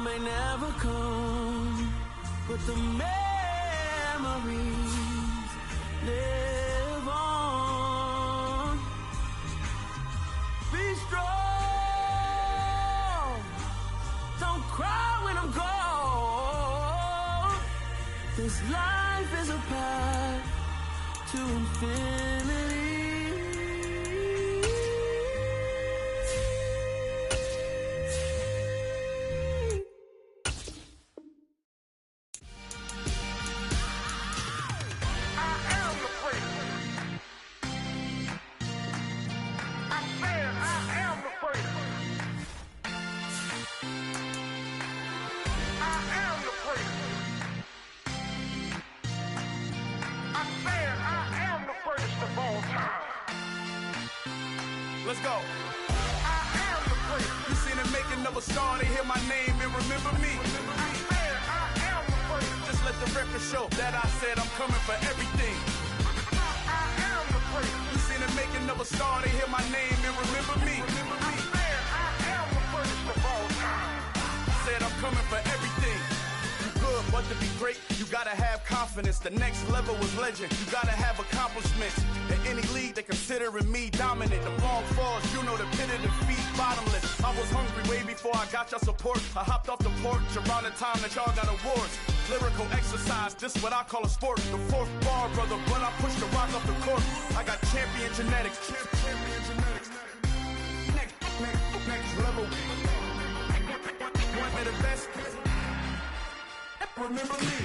may never come, but the memories live on. Be strong, don't cry when I'm gone. This life is a path to infinity. Let's go. I am the prince. You seen the making of a star, they hear my name and remember me. I am the prince. Just let the record show that I said I'm coming for everything. I am the prince. You seen the making of a star, they hear my name and remember me. I am the prince of all time. Said I'm coming for everything. Good, but to be great, you gotta have confidence. The next level was legend. You gotta have accomplishments. In any league, they considering me dominant. The long falls, you know the pit of defeat, bottomless. I was hungry way before I got your support. I hopped off the porch around the time that y'all got awards. Lyrical exercise, this what I call a sport. The fourth bar, brother, when I push the rock off the court. I got champion genetics. Champion genetics. Next level. One of the best. Remember me.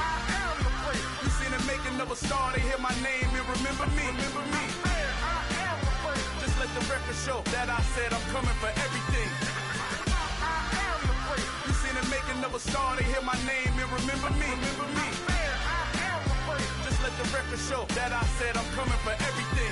I am the prince. You seen the making of a star, they hear my name and remember me. Remember me. I am the prince. Just let the record show that I said I'm coming for everything. I am the prince. You seen the making of a star, they hear my name and remember me. Remember me. I am the prince. Just let the record show that I said I'm coming for everything.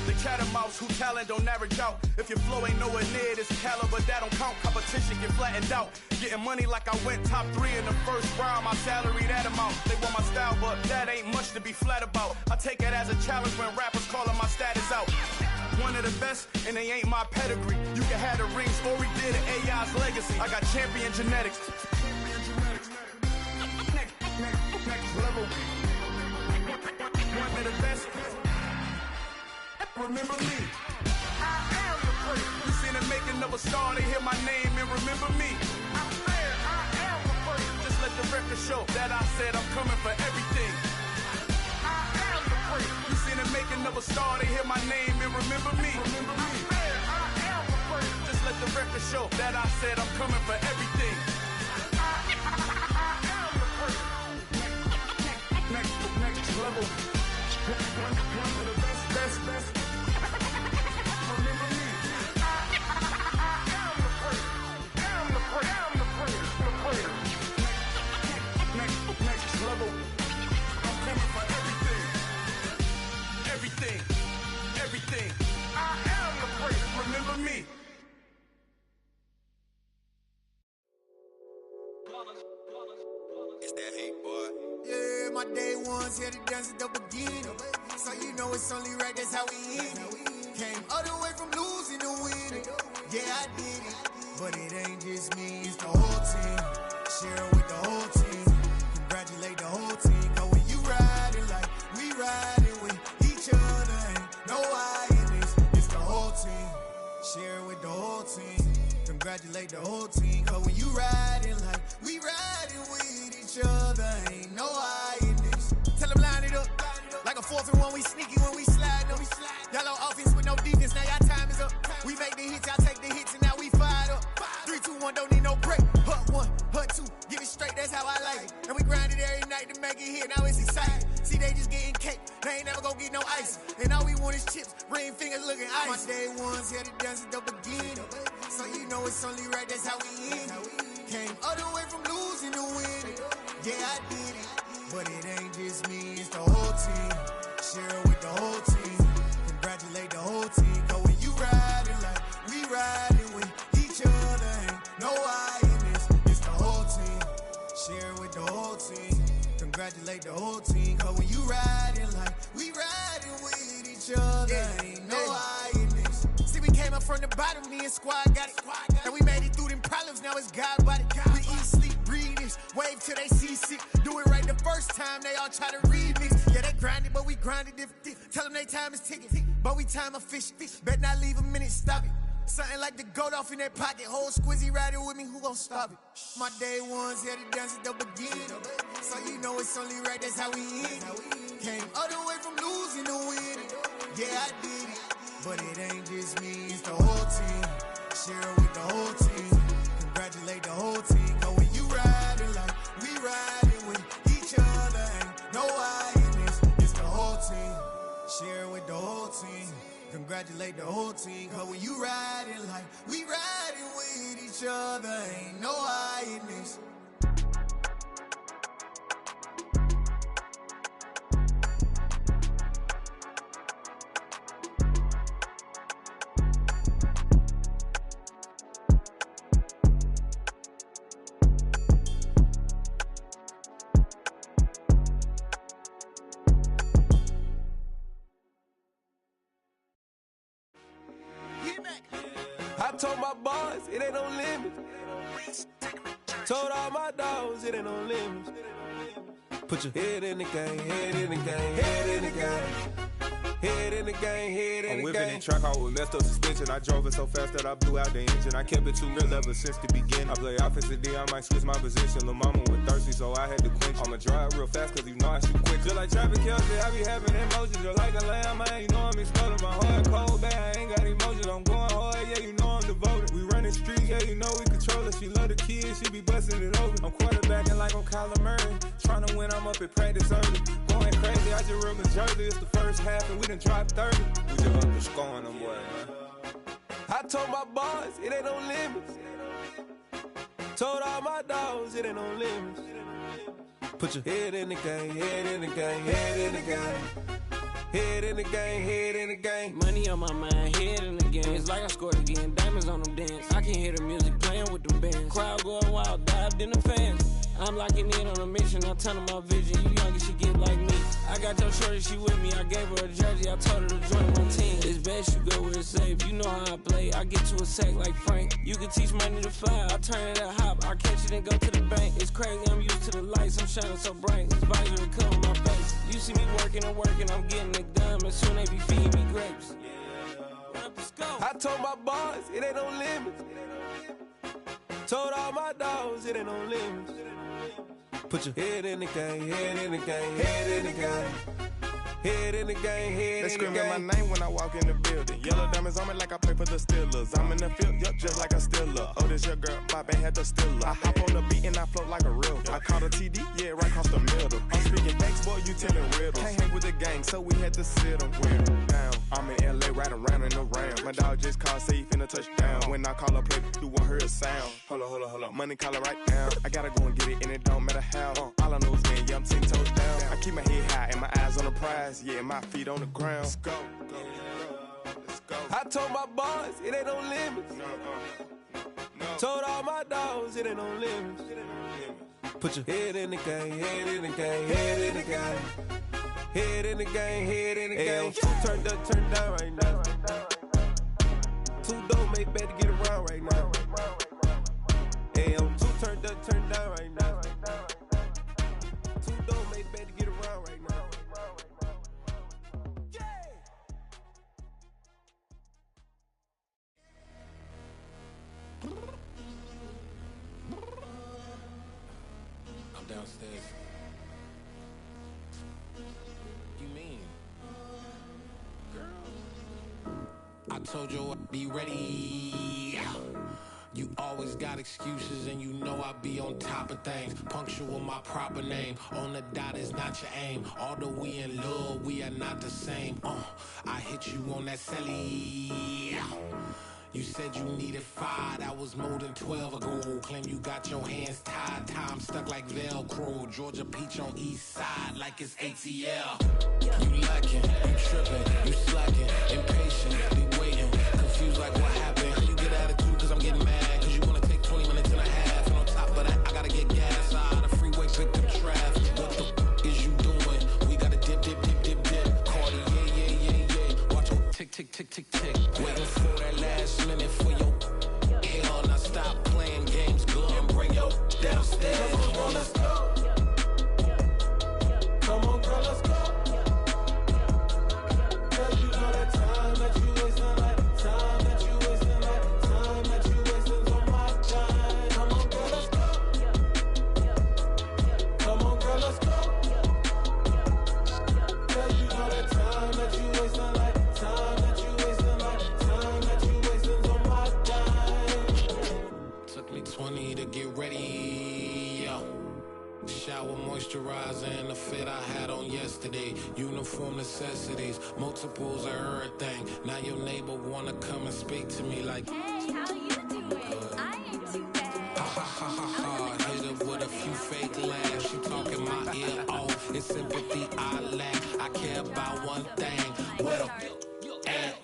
The catamounts who talent don't average out. If your flow ain't nowhere near this caliber, that don't count. Competition get flattened out. Getting money like I went top 3 in the first round. My salary that amount. They want my style, but that ain't much to be flat about. I take it as a challenge when rappers calling my status out. One of the best, and they ain't my pedigree. You can have the rings, or we did it, AI's legacy. I got champion genetics. Next level. One of the best. Remember me. I am the prince. You seen the making of a star, they hear my name and remember me. I am the prince. Just let the record show that I said I'm coming for everything. I am the prince. You seen the making of a star, they hear my name and remember me. Remember me. I am the prince. Just let the record show that I said I'm coming for everything. I am the prince. Next level. One of the best. Remember me. I am the prince. I'm the prince. Next level. I'm coming for everything. I am the prince. Remember me. It's that hate, boy. Yeah, my day ones here to dance at the beginning. So you know it's only right, that's how we end it. Came all the way from losing to winning. Yeah, I did it. But it ain't just me, it's the whole team. Share with the whole team. Congratulate the whole team. Cause when you riding like we riding with each other, ain't no I in this. It's the whole team. Share with the whole team. Congratulate the whole team. Cause when you riding like we riding with each other, ain't no I in this. Tell them line it up. Like a 4th and 1, we sneaky when we slide them. Yellow offense with no defense, now y'all time is up. We make the hits, y'all take the hits, and now we fired up. 3, 2, 1, don't need no break. Hut 1, hut 2, get it straight, that's how I like it. And we grind it every night to make it hit, now it's exciting. go get no ice. And all we want is chips, ring fingers looking ice. My day ones here to dance at the beginning. So you know it's only right, that's how we end it. Came all the way from losing to winning. Yeah, I did it. But it ain't just me, it's the whole team. Share it with the whole team. Congratulate the whole team. Cause when you riding like we riding with each other, ain't no I in this. It's the whole team. Share it with the whole team. Congratulate the whole team. Cause when you riding like we riding with each other, ain't no I in this. See, we came up from the bottom, me and squad got it. And we made it through them problems, now it's God body. We eat, sleep, breathe this. Wave till they see sick. Do it right the first time, they all try to remix. Yeah, they grinded, but we grinded different. Tell them they time is ticking, but we time a fish. Bet not leave a minute, stop it. Something like the goat off in that pocket. Whole squizzy riding with me, who gon' stop it? My day ones here to dance at the beginning. So you know it's only right, that's how we end it. Came all the way from losing to winning. Yeah, I did it. But it ain't just me, it's the whole team. Share it with the whole team. Congratulate the whole team. Cause when you riding like we riding with each other, ain't no I in this. It's the whole team. Share it with the whole team. Congratulate the whole team. Cause when you riding like we riding with each other, ain't no I in this. I told my boys, it ain't no limits. Told all my dogs, it ain't no limits. Put your head in the game, head in the game, head in the game. Head in the game, head in the game. I'm whipping the track out with messed up suspension. I drove it so fast that I blew out the engine. I kept it too real ever since the beginning. I play offensive D, I might switch my position. Lil' mama was thirsty, so I had to quench. I'ma drive real fast, cause you know I shoot quick. Just like Travis Kelce, I be having emotions. Just like a lamb, I ain't know I'm exploding. My heart cold, bad, I ain't got emotions. I'm going hard, yeah, you know I'm devoted. We running streets, yeah, you know we control it. She love the kids, she be busting it over. I'm quarterbacking like I'm Kyler Murray. Trying to win, I'm up at practice early. Going crazy, I just run the jersey. It's the first half, and we done dropped 30. We just up to scoring them, boy, man. I told my boys, it ain't no limits. Told all my dogs, it ain't no limits. Put your head in the game, head in the game, head in the game. Head in the game, head in the game. Money on my mind, head in the game. It's like I scored again, diamonds on them dance. I can hear the music playing with them bands. Crowd going wild, dived in the fans. I'm locking in on a mission, I'm telling my vision. You young, you should get like me. I got your shorty, she with me. I gave her a jersey, I told her to join my team. It's best you go where it's safe. You know how I play, I get to a sack like Frank. You can teach money to fly, I turn it at hop. I catch it and go to the bank. It's crazy, I'm used to the lights, I'm shining so bright. This visor will cover my face. You see me working and working, I'm getting it done. And soon they be feeding me grapes. I told my boys, it ain't no limits. Told all my dogs, it ain't no limits. Put your head in the game, head in the game, head in the game. Head in the game, head in the game. They screaming my name when I walk in the building. Yellow diamonds on me like I play for the Steelers. I'm in the field, yup, just like a Steeler. Oh, this your girl, my band had the Steeler. I hop on the beat and I float like a real. I caught a TD, yeah, right across the middle. I'm speaking thanks, boy, you telling riddles. Can't hang with the gang, so we had to sit them down. I'm in LA, riding around in the Rams. My dog just called, say he finna touchdown. When I call a play, you won't hear a sound. Hold up, money call it right now. I gotta go and get it, and it don't matter how. All I know is man, yeah, I'm 10 toes down. I keep my head high and my eyes on the prize. Yeah, my feet on the ground. Let's go. Let's go. I told my boys, it ain't no limits. No. Told all my dogs, it ain't no limits. Put your head in the game, head in the game, head in the game. Head in the game, head in the game. Turned up, turned down right now. Too dope, make better get around right now. Hey, I'm too turned up, turned down right now. Too dope, make better get around right now. I'm downstairs. You mean? Girl, I told you I'd be ready. You always got excuses and you know I be on top of things. Punctual my proper name. On the dot is not your aim. Although we in love, we are not the same. I hit you on that celly. You said you needed 5, that was more than 12 ago. Claim you got your hands tied, time stuck like Velcro. Georgia Peach on east side like it's ATL. You lacking, you tripping, you slacking, impatient, be waiting, confused like what happened. How you get attitude cause I'm getting mad, cause you wanna take 20 minutes and a half. And on top of that, I gotta get gas out of the freeway, pick up traffic. What the is you doing? We gotta dip, dip, dip, dip, dip. Cardi, yeah. Watch your tick, tick, tick, tick, tick. Waiting for that last minute for your hell. Now stop playing games, go and bring your downstairs. Come on, let's go. Come on, girl, let's go. Cause you know that time that you wasting, like time that you wasting, like time that you wasting on my time. Come on, girl, let's go. Come on, girl, let's go. Cause you know that time that you wasting, like time that you wasting, like time that you wasting on my time. Took me 20 to get ready, yo. Shower, moisturizer, and the fit I had on yesterday. Uniform necessities, multiples of everything. Now your neighbor wanna come and speak to me like, hey, how you doing? I ain't too bad. Ha ha ha ha. Hit her with a few fake laughs. She talking my ear off. It's sympathy I lack. I care about one thing. What up? At?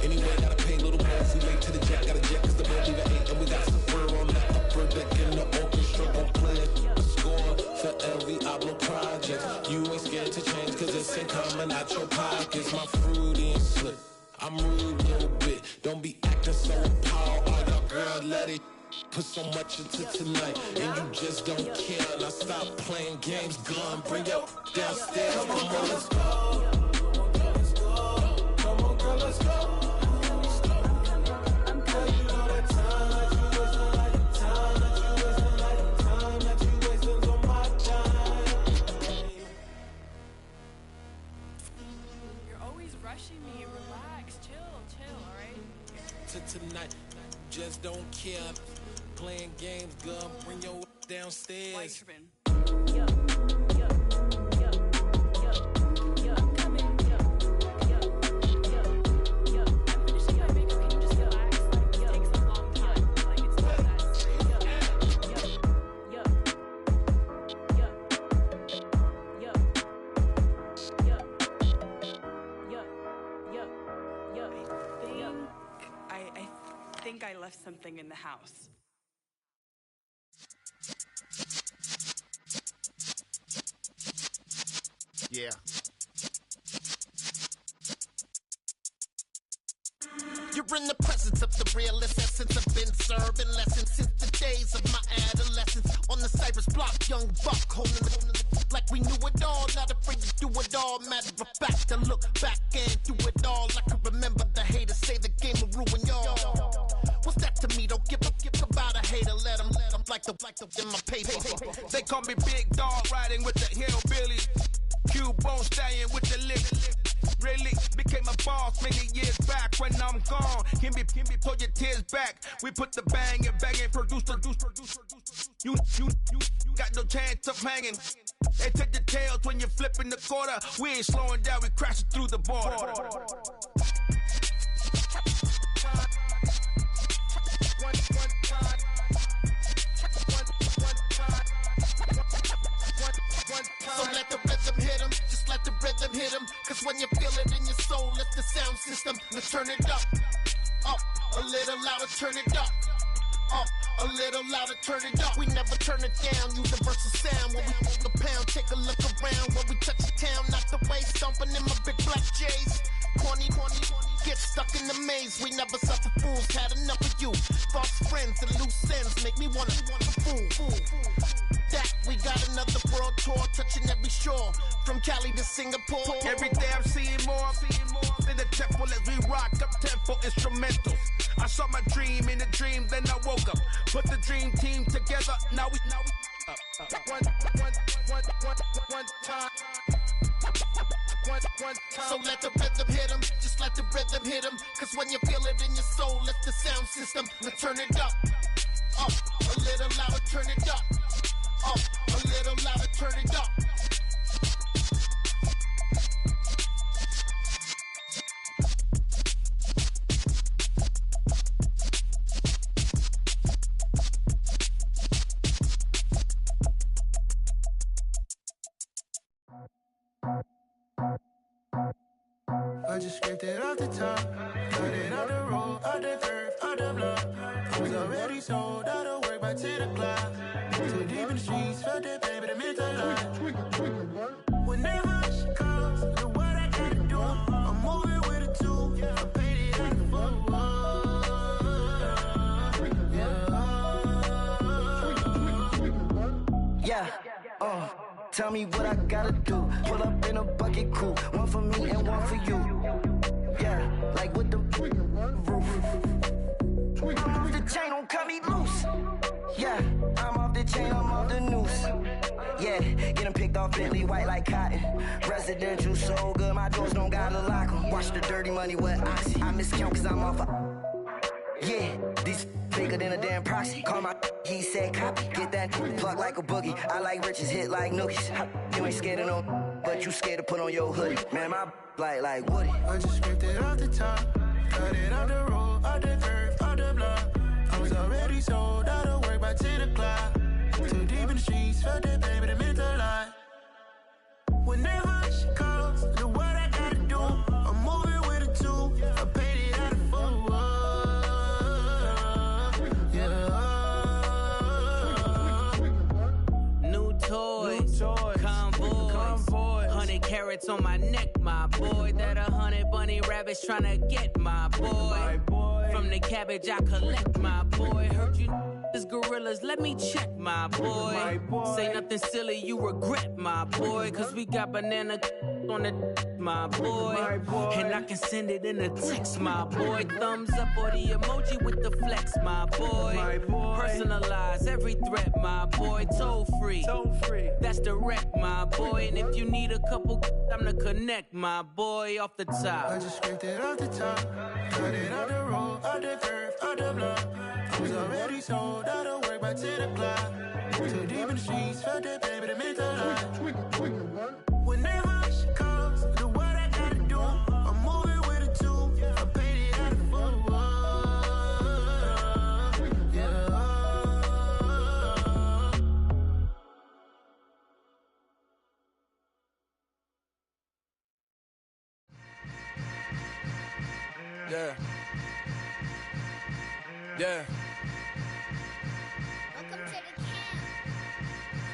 Anyway, gotta pay a little more if we late to the jet. Got a jet cause the boat even ate. And we got Super on the upper deck in the orchestra. Gon' play a score for every Ablo project. You ain't scared to change cause it's ain't coming out your pockets. My fruity and slip. I'm rude a little bit. Don't be acting so appalled. Oh, your girl, let it put so much into tonight. And you just don't care. Now stop playing games. Gun, bring your downstairs. Come on, let's go. Come on, girl, let's go. Tonight, just don't care. Playing games, gun, bring your downstairs. I left something in the house. Yeah. You're in the presence of the realest essence. I've been serving lessons since the days of my adolescence. On the Cypress block, young buck, holding like we knew it all. Not afraid to do it all. Matter of fact, I look back and do it all. I can remember the haters say the game will ruin y'all. What's that to me? Don't give about a hater. Let them like the in my paper. They call me Big Dog, riding with the hillbillies. Q-Bone stallion with the lick. Really became a boss many years back. When I'm gone, can be pull your tears back. We put the bang and produce. You got no chance of hanging. They take the tails when you're flipping the quarter. We ain't slowing down, we crashing through the border. So let the rhythm hit him, just let the rhythm hit him. Cause when you feel it in your soul, lift the sound system. Let's turn it up, a little louder, turn it up. A little louder, turn it up. We never turn it down, universal sound. When we move the pound, take a look around. When we touch the town, not the way, stomping in my big black J's. Corny, get stuck in the maze. We never suffer fools, had enough of you. False friends and loose ends make me wanna fool. That we got another world tour, touching every shore, from Cali to Singapore. Every day I'm seeing more in the temple as we rock up tempo instrumentals. I saw my dream in a dream, then I woke up. Put the dream team together, now we one time. So let the rhythm hit them, just let the rhythm hit them. Cause when you feel it in your soul, lift the sound system. Now turn it up, a little louder, turn it up, a little louder, turn it up. I just scraped it off the top, got it out the road, out the turf, out the block. I was already sold out of work by 10 o'clock. Too deep in the streets, felt that pain, but it meant a lot. Whenever she calls, do what I gotta do. I'm moving with a two, I paid it out the full. Yeah, tell me what I gotta do. Pull up in a bucket crew, one for me and one for you. Yeah, like with the roof. I'm off the chain, don't cut me loose. Yeah, I'm off the chain, I'm off the noose. Yeah, getting picked off Bentley white like cotton. Residential so good, my doors don't gotta lock 'em. Watch the dirty money with oxy. I miscount cause I'm off yeah, these bigger than a damn proxy. Call my he said copy. Get that plug like a boogie. I like riches, hit like nookies. You ain't scared of no, but you scared to put on your hoodie. Man, my like Woody. I just scraped it off the top, got it out the road, out the turf, out the block. I was already sold out of work by 10 o'clock. Too deep in the streets, felt that pain, but it meant a lot. Whenever she calls, do what I gotta do. I'm moving with a two, I paid it out of full. Toys, convoy, 100 carats on my neck, my boy. That 100 bunny rabbits tryna get my boy. From the cabbage I collect, my boy. Heard you is gorillas, let me check, my boy. Say nothing silly, you regret, my boy. Cause we got banana on the my boy. And I can send it in a text, my boy. Thumbs up or the emoji with the flex, my boy. Personalize every threat, my boy. Toll free. That's direct, my boy. And if you need a couple, I'm the connect, my boy. Off the top. I just scraped it off the top, got it out the road, out the turf, out the block. I was already sold out of work by 10 o'clock. Too deep in the streets, felt that pain, but it meant a lot. Whenever she calls, do what I gotta do. I'm moving with a two, I paid it out of full. Yeah. Yeah.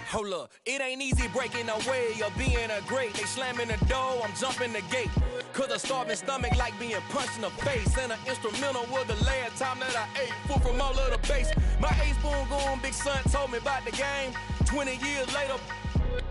Hold up, it ain't easy breaking away or being a great. They slamming the door, I'm jumping the gate. Cause a starving stomach like being punched in the face. And an instrumental was the last time that I ate food from all of the bass. My ace spoon going, big son told me about the game. 20 years later,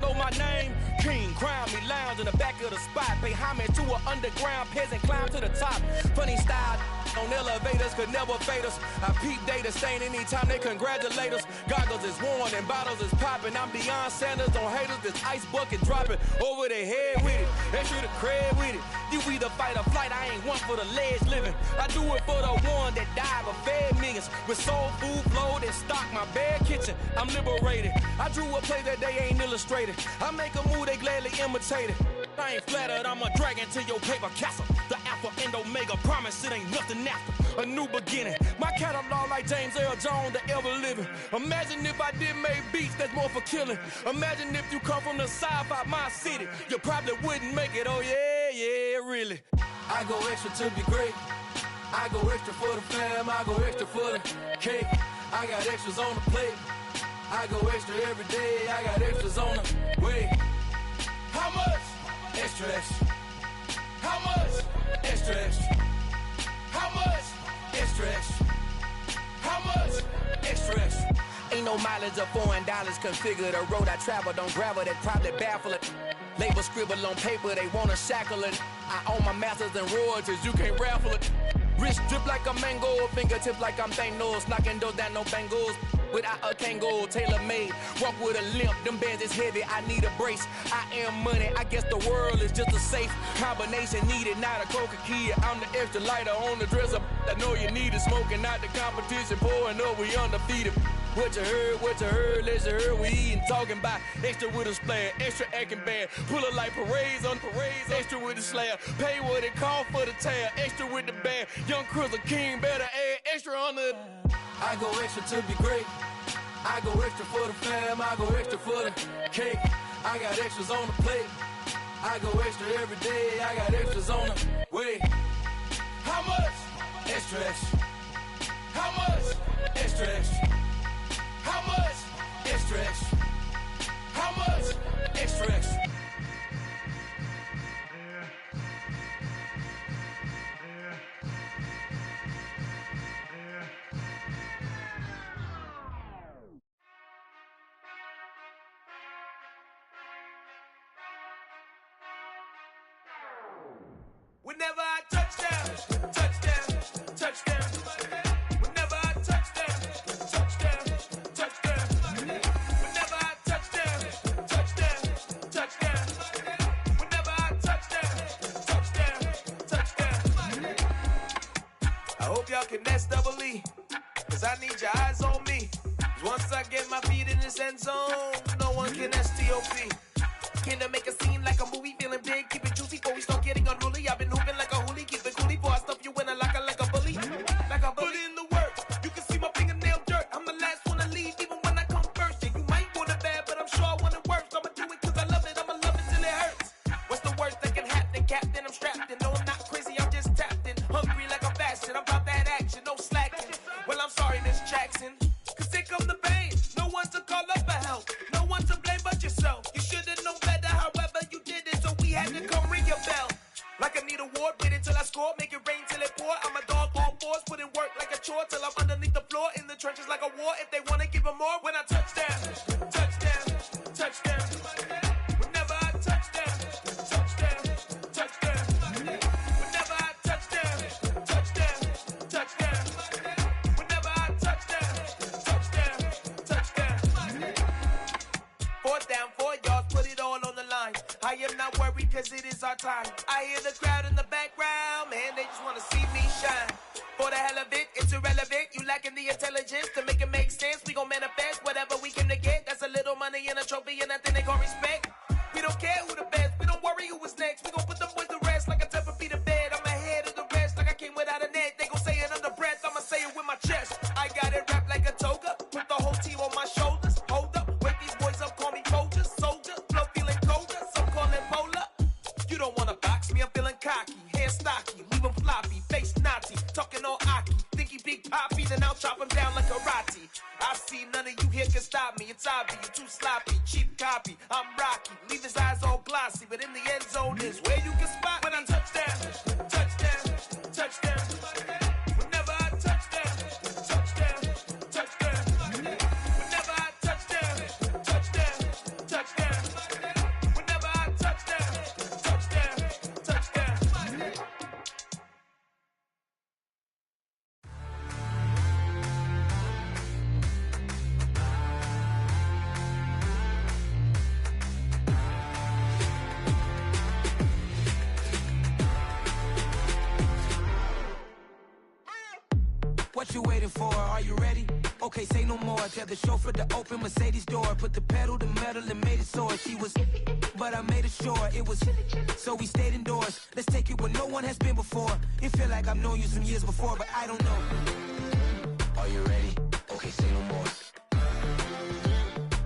know my name. King, crown me, lounge in the back of the spot. Pay homage to an underground peasant, climb to the top. Funny style on elevators could never fade us. I peep data stain anytime they congratulate us. Goggles is worn and bottles is popping. I'm beyond Sanders on haters, this ice bucket dropping over their head with it. Extra the cred with it. You either fight or flight, I ain't one for the ledge living. I do it for the one that died but fed millions. With soul food flowed and stocked my bad kitchen. I'm liberated. I drew a play that they ain't illustrated. I make a move, they gladly imitate it. I ain't flattered, I'm a dragon to your paper castle. The Alpha and Omega, promise it ain't nothing after. A new beginning. My catalog like James Earl Jones, the ever living. Imagine if I did make beats that's more for killing. Imagine if you come from the south out my city. You probably wouldn't make it, oh yeah, really. I go extra to be great. I go extra for the fam, I go extra for the cake. I got extras on the plate. I go extra every day, I got extras on the way. How much? Extra, extra. How much? Extra, extra. How much? Extra, extra. How much? Extra, extra. Ain't no mileage of $4 configure the road I travel. Don't gravel that probably baffle it. Label scribble on paper, they wanna shackle it. I own my masters and royalties, you can't raffle it. Wrist drip like a mango, fingertips like I'm Thanos, knocking those down, no bangles. without a Kangol, tailor-made. Walk with a limp, them bands is heavy, I need a brace. I am money, I guess the world is just a safe combination needed, not a coca key. I'm the extra lighter on the dresser. I know you need it, smoking out the competition, pouring up, we undefeated. What you heard, let's hear we eatin', talking about extra with a splash, extra acting bad, pull it like parades on parades, extra with the slab, pay what it cost for the tab, extra with the band, young Crizzle King, better add extra on the. I go extra to be great, I go extra for the fam, I go extra for the cake, I got extras on the plate, I go extra every day, I got extras on the way. How much? Extra, extra. How much? Extra, extra. How much? Extra, extra. How much? Extra, extra. Whenever I touchdown, touchdown, touchdown. Whenever I touchdown, touchdown, touchdown. Whenever I touchdown, touchdown, touchdown. Whenever I touchdown, touchdown, touchdown. I hope y'all can nest double E, cause I need your eyes on me. Cause once I get my feet in this end zone, no one can STOP. Can to make a scene like a movie, feeling big, keep it juicy before we start getting unruly. I've been hooping like a hoolie, keep it coolie before I stuff you in a locker like a bully. Like a bully. Put in the work, you can see my fingernail dirt. I'm the last one to leave, even when I come first. Yeah, you might want it bad, but I'm sure I want it worse. I'ma do it cause I love it, I'ma love it till it hurts. What's the worst that can happen, Captain? I'm strapped in, no I'm not crazy, I'm just tapped in. Hungry like I'm fasting, I'm about that action, no slacking. Well, I'm sorry, Miss Jackson, cause here come the pain. No one to call up for help, no one to blame but yourself. You should've known better, however you did it, so we had to come ring your bell. Like I need a ward, wait until I score, make it rain till it pour. I'm a dog on fours, put in work like a chore till I'm underneath the floor, in the trenches like a war. If they wanna give them more, when I touchdown, touchdown, touchdown. Whenever I touchdown, touchdown, touchdown. Whenever I touchdown, touchdown, touchdown. Whenever I touchdown, touchdown, touchdown. Fourth down, 4 yards, put it all on the line. I am not worried cause it is our time. I hear the crowd in the background, man, they just wanna see me shine. For the hell of it, it's irrelevant. You lacking the intelligence to make it make sense. We gon' manifest whatever we came to get. That's a little money and a trophy and nothing they gon' respect. We don't care who the best, we don't worry who is next. We gon' put them boys to rest like a temper feet of bed. I'm ahead of the rest like I came without a net. They gon' say it under breath, I'ma say it with my chest. I got it wrapped like a toga, put the whole team on my shoulders. Hold up, wake these boys up, call me Folger, soldier. Flow feeling colder, some call it polar. You don't wanna box me, I'm feeling cocky. Hair stocky, leave him floppy, face naughty. Talking all aki, think he big poppy, then I'll chop him down like karate. I see none of you here can stop me. It's obvious, you too sloppy, cheap copy. I'm Rocky, leave his eyes all glossy, but in the end zone is where you can spot when I touchdown, touchdown, touchdown. Whenever I touchdown, touchdown, touchdown. Whenever I touchdown, touchdown, touchdown. Whenever I touchdown, touchdown, touchdown. What you waiting for? Are you ready? Okay, say no more. Tell the chauffeur to open Mercedes door. Put the pedal to metal and made it soar. She was, but I made it sure it was. So we stayed indoors. Let's take it where no one has been before. It feel like I've known you some years before, but I don't know. Are you ready? Okay, say no more.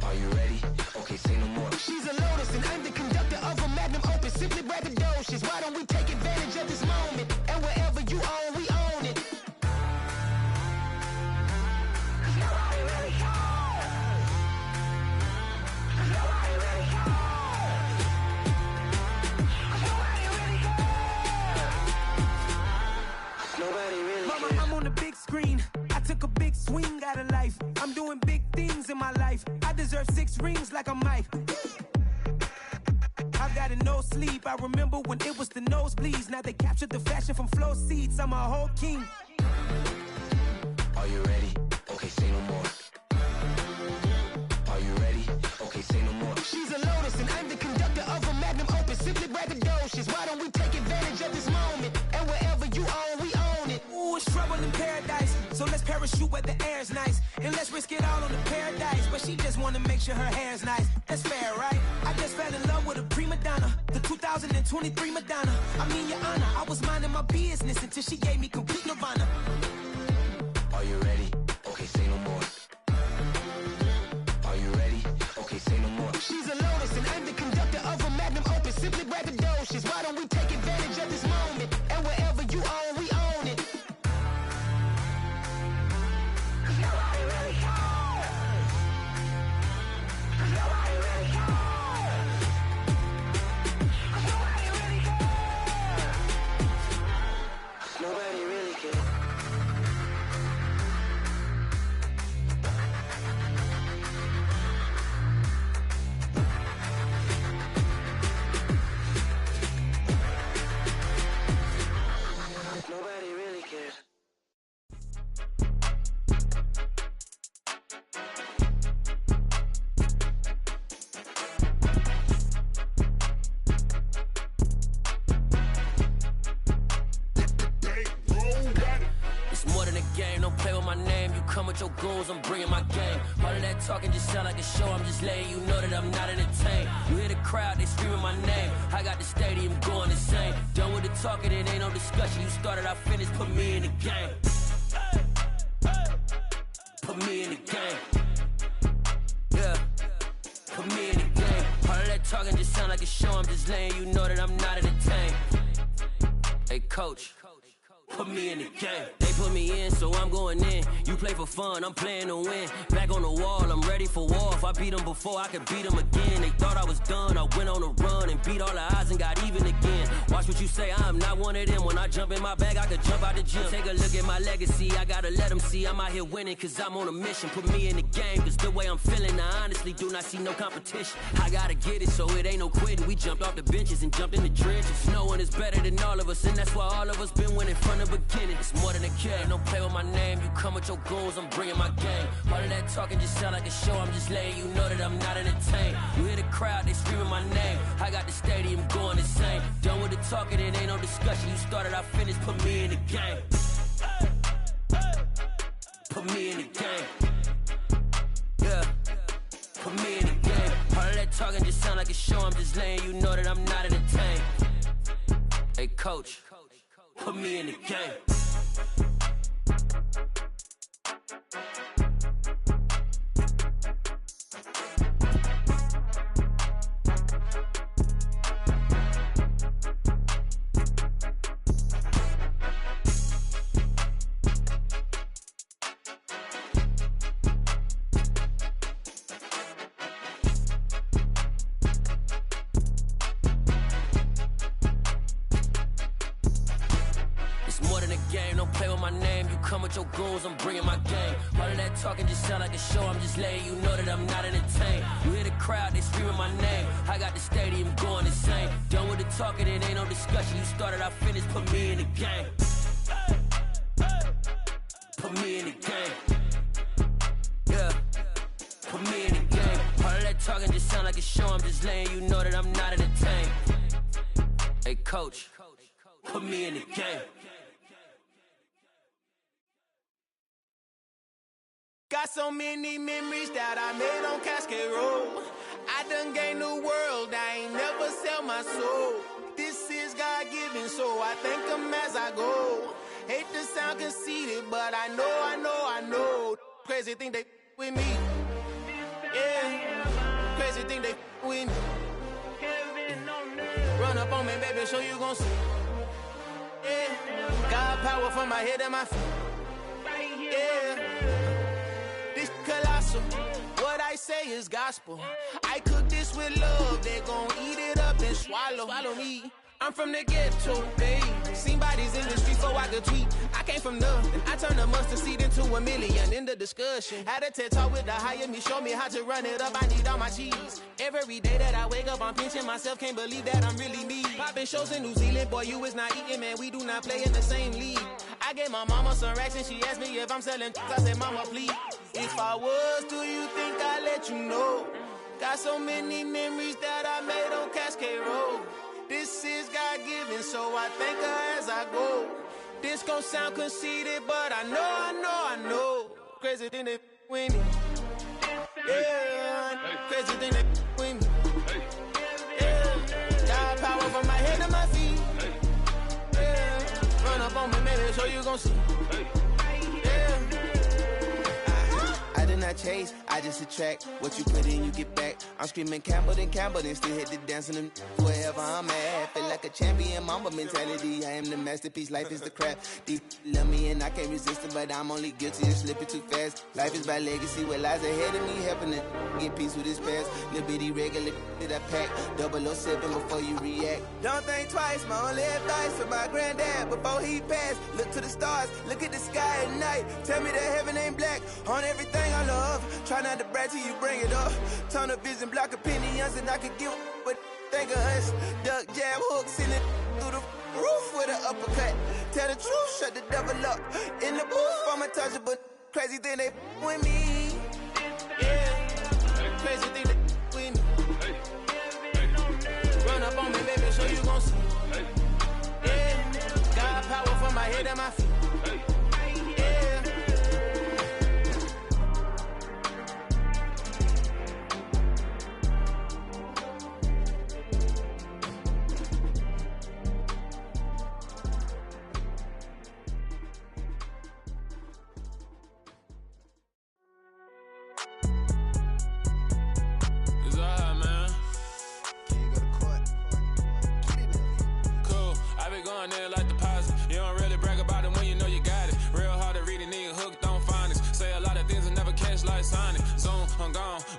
Are you ready? Okay, say no more. She's a Lotus and I'm the conductor of a magnum opus. Simply braggadocious. Why don't we take advantage of this moment? And wherever you own, we own it. Mama, I'm on the big screen. I took a big swing out of life. I'm doing big things in my life. I deserve 6 rings like a Mike. I've got no sleep. I remember when it was the nosebleeds. Now they captured the fashion from flow seats. I'm a whole king. Are you ready? Okay, say no more. let's parachute where the air's nice. And let's risk it all on the paradise. But she just wanna make sure her hair's nice. That's fair, right? I just fell in love with a prima donna. The 2023 Madonna. I mean, your honor, I was minding my business until she gave me complete nirvana. Are you ready? Okay, say no more. Are you ready? Okay, say no more. She's a lotus and I'm the conductor of a magnum opus. Simply braggadocious. Why don't we take advantage of this moment? And wherever you own, we own it. 'Cause nobody really cares. 'Cause nobody really cares. 'Cause nobody really cares. Nobody really cares. Nobody really cares. It's more than a game, don't play with my name. You come with your goons, I'm bringing my game. All of that talking just sound like a show, I'm just letting you know that I'm not entertained. You hear the crowd, they screaming my name. I got the stadium going insane. Done with the talking, it ain't no discussion. You started, I finished, put me in the game. Put me in the game. Yeah, put me in the game. All of that talking just sound like a show, I'm just letting you know that I'm not entertained. Hey coach, put me in the game. They put me in, so I'm going in. You play for fun, I'm playing to win. Back on the wall, I'm ready for war. If I beat them before, I could beat them again. They thought I was done, I went on a run and beat all the odds and got even again. Watch what you say, I'm not one of them. When I jump in my bag, I could jump out the gym. Take a look at my legacy, I gotta let them see I'm out here winning, cause I'm on a mission. Put me in the game, cause the way I'm feeling, I honestly do not see no competition. I gotta get it, so it ain't no quitting. We jumped off the benches and jumped in the trenches. No one is better than all of us, and that's why all of us been winning from the beginning. It's more than a game, don't play with my name. You come with your goons, I'm bringing my game. All of that talking just sound like a show, I'm just letting you know that I'm not entertained. You hear the crowd, they screaming my name. I got the stadium going insane. Done with the talking, it ain't no discussion. You started, I finished, put me in the game. Put me in the game. Yeah, put me in the game. All of that talking just sound like a show, I'm just letting you know that I'm not entertained. Hey coach, put me in the game. Your goons, I'm bringing my game. All of that talking just sound like a show, I'm just letting you know that I'm not entertained. You hear the crowd, they screaming my name. I got the stadium going insane. Done with the talking, it ain't no discussion. You started, I finished, put me in the game. Put me in the game. Yeah, put me in the game. All of that talking just sound like a show, I'm just letting you know that I'm not entertained. Hey coach, put me in the game. Got so many memories that I made on Cascade Road. I done gained the world, I ain't never sell my soul. This is God-given, so I thank him as I go. Hate to sound conceited, but I know. Crazy thing they with me. Yeah, crazy thing they with me. Run up on me, baby, so you gon' see. Yeah, got power from my head and my feet. Yeah. Colossal, what I say is gospel. I cook this with love, they gon' eat it up and swallow me. I'm from the ghetto, babe. Seen bodies in the streets so I could tweet. I came from nothing, I turned a mustard seed into a million in the discussion. Had a TED talk with the higher me, show me how to run it up, I need all my cheese. Every day that I wake up, I'm pinching myself, can't believe that I'm really me. Popping shows in New Zealand, boy, you is not eating, man, we do not play in the same league. I gave my mama some racks and she asked me if I'm selling I said, mama, please. If I was, do you think I'd let you know? Got so many memories that I made on Cascade Road. This is God-given, so I thank her as I go. This gon' sound conceited, but I know. Crazy thing they with me. Yeah, crazy thing they with me. Yeah, got power from my head to my feet. Yeah, run up on me, maybe so you gon' see. Yeah. I did not chase, I just attract. What you put in, you get back. I'm screaming Campbell, then still hit the dance and them wherever I'm at. Feel like a champion, mamba mentality. I am the masterpiece, life is the crap. Deep love me and I can't resist it, but I'm only guilty of slipping too fast. Life is by legacy, what lies ahead of me, helping to get peace with this past. Little bitty regular that I pack, 007 before you react. Don't think twice, my only advice for my granddad before he passed. Look to the stars, look at the sky at night. Tell me that heaven ain't black on everything I love. Try not to brag till you bring it up. Tunnel vision, block opinions, and I could give what think of us. Duck jab hooks in it through the roof with an uppercut. Tell the truth, shut the devil up. In the booth, I'm untouchable. Crazy thing they with me. Yeah, crazy thing they with me. Run up on me, baby, so you gon' see. Yeah, got power from my head and my feet.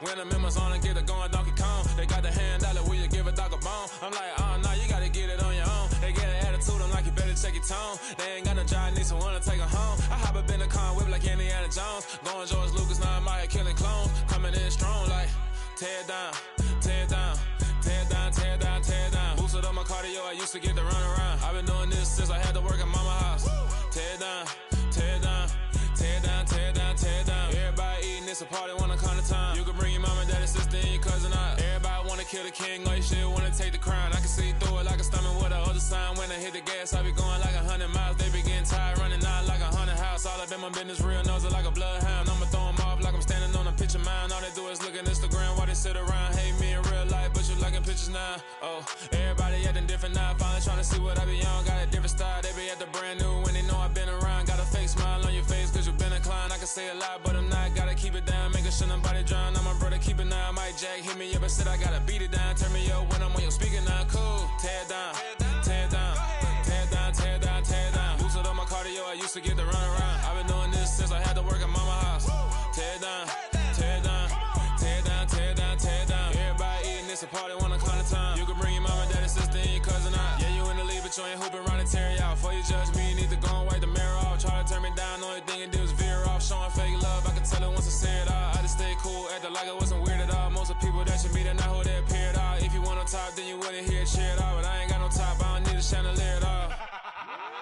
When I'm in my zone and get it going Donkey Kong, they got the hand dollar, will you give a dog a bone? I'm like, oh no, you gotta get it on your own. They get an attitude, I'm like, you better check your tone. They ain't got no job, need someone to take her home. I hop up in the car, whip like Indiana Jones. Going George Lucas, now I'm out here killing clones. Coming in strong like, tear down, tear down, tear down, tear down, tear down. Boosted up my cardio, I used to get to run around. I've been doing this since I had to work at mama house. Tear down, tear down, tear down, tear down, tear down. Everybody eating, it's a party, wanna come to time. You can bring your mom and daddy, sister, and your cousin out. Everybody wanna kill the king, or you shit wanna take the crown. I can see through it like a stomach with a other sign. When I hit the gas, I be going like 100 miles. They be getting tired, running out like 100 house. All up in my business, real nose like a bloodhound. I'ma throw them off like I'm standing on a picture mound. All they do is look at Instagram while they sit around. Hate me in real life, but you liking pictures now. Oh, everybody acting different now. Finally trying to see what I be on. Got a different style, they be at the brand new when they know I've been around. Got a fake smile on your face cause you been inclined. I can say a lot, but I'm not. Gotta keep it down, making sure nobody drown. I'm my brother, keep it now. Mike Jack hit me up and said I gotta beat it down. Turn me up when I'm on your speaker now. Cool, tear down, tear down, tear down, tear down, tear down. Boosted up my cardio, I used to get to run around. I've been doing this since I had to work at mama house. Tear down, tear down, tear down, tear down, tear down. Everybody eating, it's a party, wanna come to time. You can bring your mama, daddy, sister, and your cousin out. Yeah, you in the lead, but you ain't hooping around and tear out. Before you judge me, you need to go and wipe the mirror off. Try to turn me down, only thing you do is veer off. Showing fake love, I can tell it once I say it all. I just stay cool, acting like it wasn't weird at all. Most of the people that you meet are not who they appear at all. If you want on top, then you wouldn't hear it cheer at all. But I ain't got no top, I don't need a chandelier at all.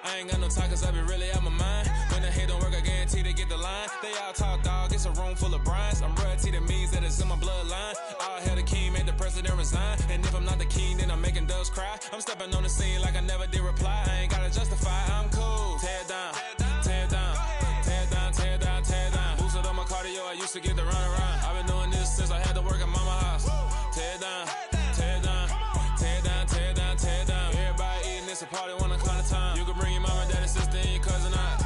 I ain't got no talk cause I be really out my mind. When the hate don't work, I guarantee they get the line. They all talk dog, it's a room full of brinds. I'm royalty, that means that it's in my bloodline. All hell the king, made the president resign. And if I'm not the king, then I'm making doves cry. I'm stepping on the scene like I never did reply. I ain't gotta justify, I'm cool. Tear down, tear down, tear down, tear down, tear down. Boosted up my cardio, I used to get to run around. I've been doing this since I had to work at mama house. Tear down, tear down, tear down, tear down, tear down. Everybody eating, it's a party, wanna come to time. You can bring your mama, daddy, sister, and your cousin out.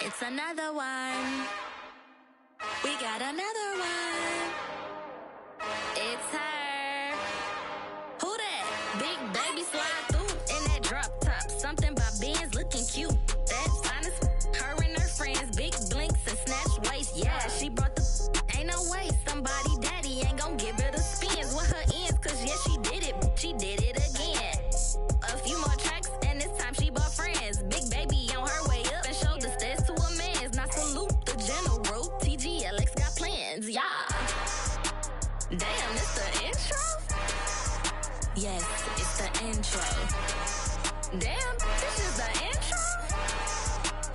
It's another one. We got another one. It's her. Who that? Big baby slide through in that drop top. Something by Benz looking cute. That's honest. Her and her friends, big blinks and snatch waist. Yeah, she brought the. Ain't no way somebody daddy ain't gon' give her the spins with her ends. Cause yeah, she did it. She did it again. A few more tracks and this time she bought friends. Big baby on her way up and showed the stairs to a man's. Now salute the general. TGLX got plans, yeah. Damn, it's the intro? Yes, it's the intro. Damn, this is the intro?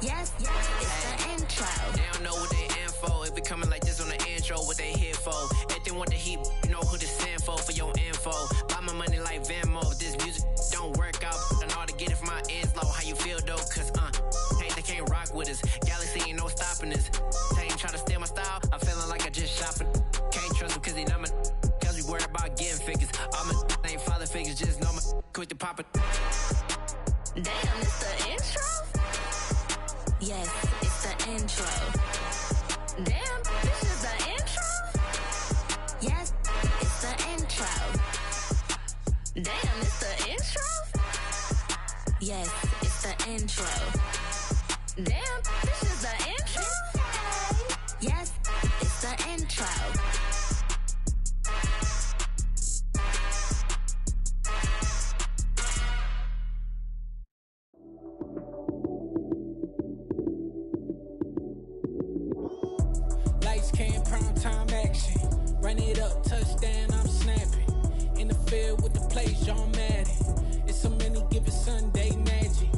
Yes, it's the intro. They don't know what they in for. If we coming like this on the intro, what they here for? If they want the heat, you know who to send for your info. Buy my money like Venmo. If this music don't work out, I know how to get it from my ends low. How you feel though? Cause hey, they can't rock with us. Galaxy ain't no stopping us. They ain't try to steal my style. I'm feeling like I just shopping. Can't trust them cause they not my. Cause we worried about getting figures. All my ain't father figures, just know my quick to pop it. Damn, it's the intro? Yes, it's the intro. Damn, this is the intro? Yes, it's the intro. Damn, it's the intro? Yes, it's the intro. Damn, this is the intro? Yes, it's the intro. Lights came, prime time action. Run it up, touchdown, I'm snapping. In the field with the plays, John Madden. It's so many, give it Sunday magic.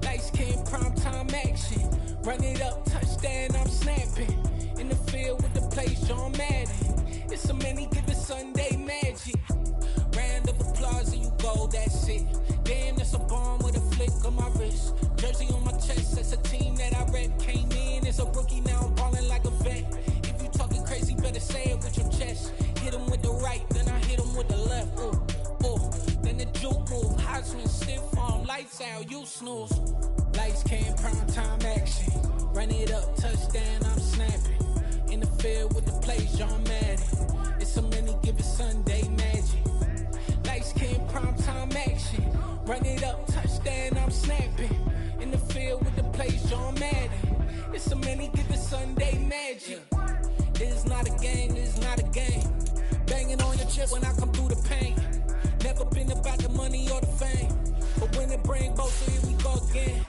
Lights came, prime time action. Run it up, touchdown, I'm snapping. In the field with the plays, John Madden. It's so many, give it Sunday magic. Round of applause and you go, that's it. Damn, that's a bomb with a flick on my wrist. Jersey on my chest, that's a team that I rep. Came in as a rookie, now I'm ballin' like a vet. If you talking crazy, better say it with your chest. Hit him with the right, then I hit him with the left. Ooh, ooh, then the juke move. High swing, stiff arm, lights out, you snooze. Lights came, prime time action. Run it up, touchdown, I'm snapping. In the field with the plays, John Madden. It's so many, give it Sunday magic. Lights came, prime time action. Run it up, touchdown, I'm snapping. In the field with the plays, John Madden. It's so many, give it Sunday magic. This is not a game, this is not a game. Banging on your chest when I come through the pain. Never been about the money or the fame. But when it bring both, so here we go again.